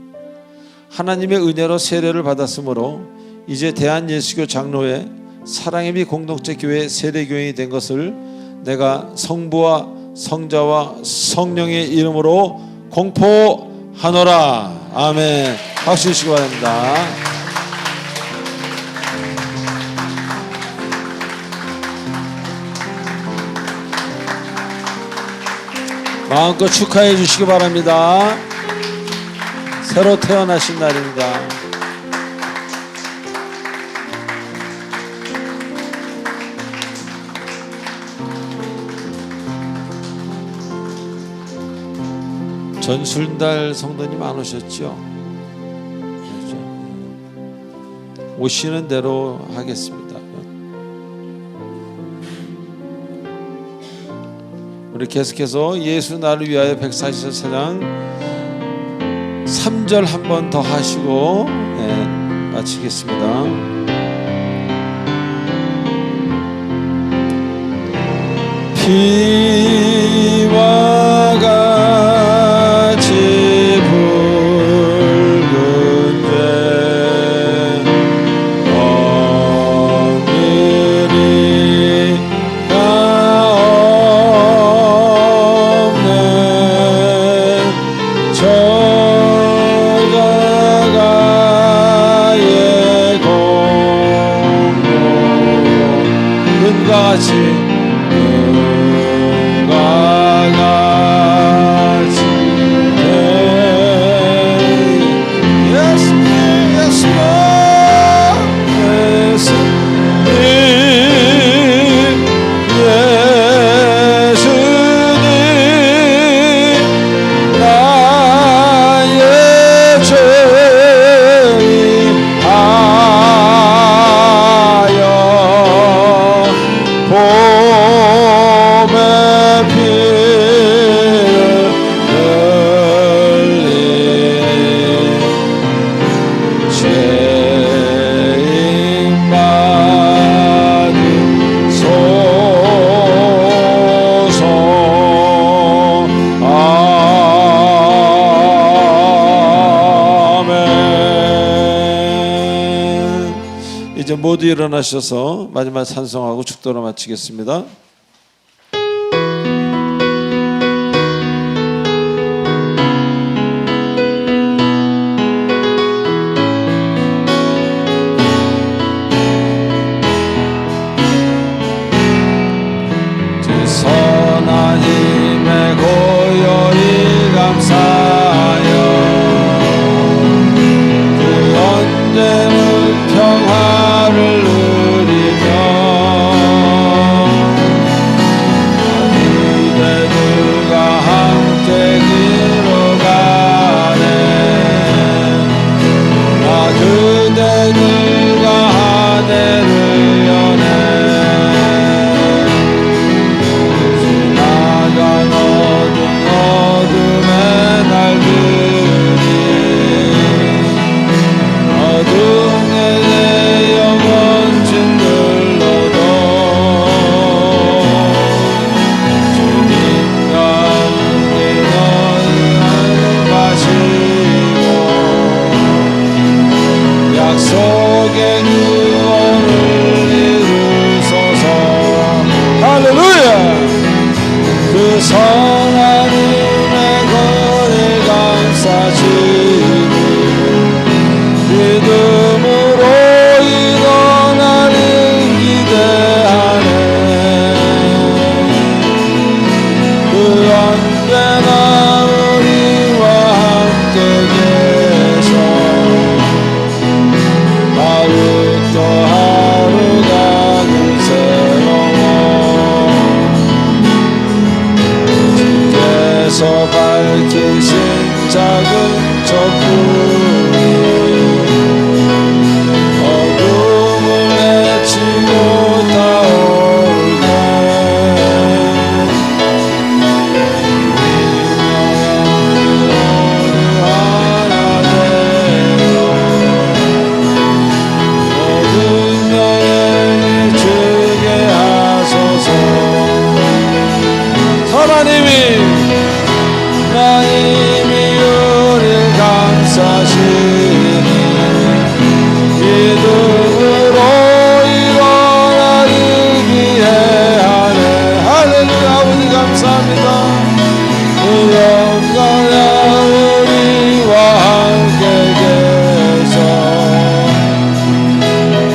하나님의 은혜로 세례를 받았으므로 이제 대한예수교 장로회 사랑의 빛 공동체 교회 세례교인이 된 것을 내가 성부와 성자와 성령의 이름으로 공포하노라. 아멘. 박수 주시기 바랍니다. 마음껏 축하해 주시기 바랍니다. 새로 태어나신 날입니다. 전순달 성도님 안 오셨죠? 그렇죠? 오시는 대로 하겠습니다. 우리 계속해서 예수 나를 위하여 144장 3절 한 번 더 하시고 마치겠습니다. 비와 같이 붉은 데 오늘이 없는 저자가의 공로 은과 같이 이제 모두 일어나셔서 마지막 찬송하고 축도로 마치겠습니다. 주 선한 힘에 고요히 감사하여 그 언제는 평화를 누리며 내게 구원을 이루소서. 할렐루야. 그 선한 은혜 거리 감사시니 믿음으로 일어나는 기대하네. 그 언제나 우리와 함께 계셔 하루 또 하루가 늘 새로워. 주께서 밝히신 작은 촛불이 어둠을 헤치고 타오르네. 하나 되어 모든 여행을 주게 하소서. 하나님이 우리를 감싸시니 믿음으로 일어나길 기대하네. 할렐루야. 아버지 감사합니다. 영광의 우리와 함께 계셔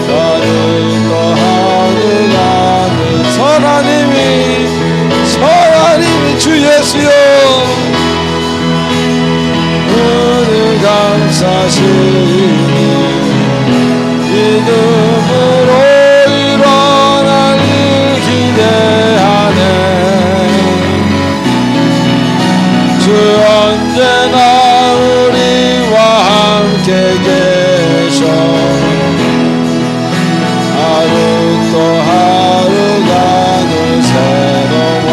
하루 또 하루가 늘 선하님이 주 예수여 우리 감싸시니 믿음으로 일어나길 기대하네. 주 언제나 우리와 함께 계셔 하루 또 하루가 늘 새로워.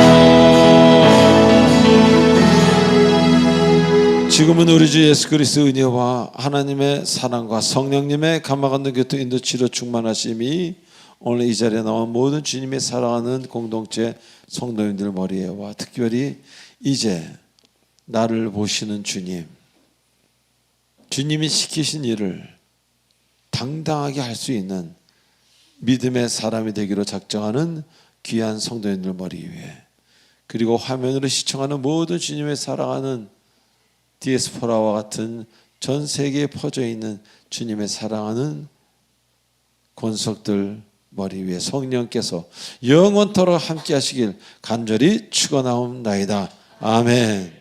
지금은 우리 주 예수 그리스도 은혜와 하나님의 사랑과 성령님의 감화감동 교통 인도 치료 충만하심이 오늘 이 자리에 나온 모든 주님의 사랑하는 공동체 성도님들 머리에와 특별히 이제 나를 보시는 주님이 시키신 일을 당당하게 할 수 있는 믿음의 사람이 되기로 작정하는 귀한 성도님들 머리 위에 그리고 화면으로 시청하는 모든 주님의 사랑하는 디에스포라와 같은 전 세계에 퍼져 있는 주님의 사랑하는 권속들 머리 위에 성령께서 영원토록 함께 하시길 간절히 축원하옵나이다. 아멘.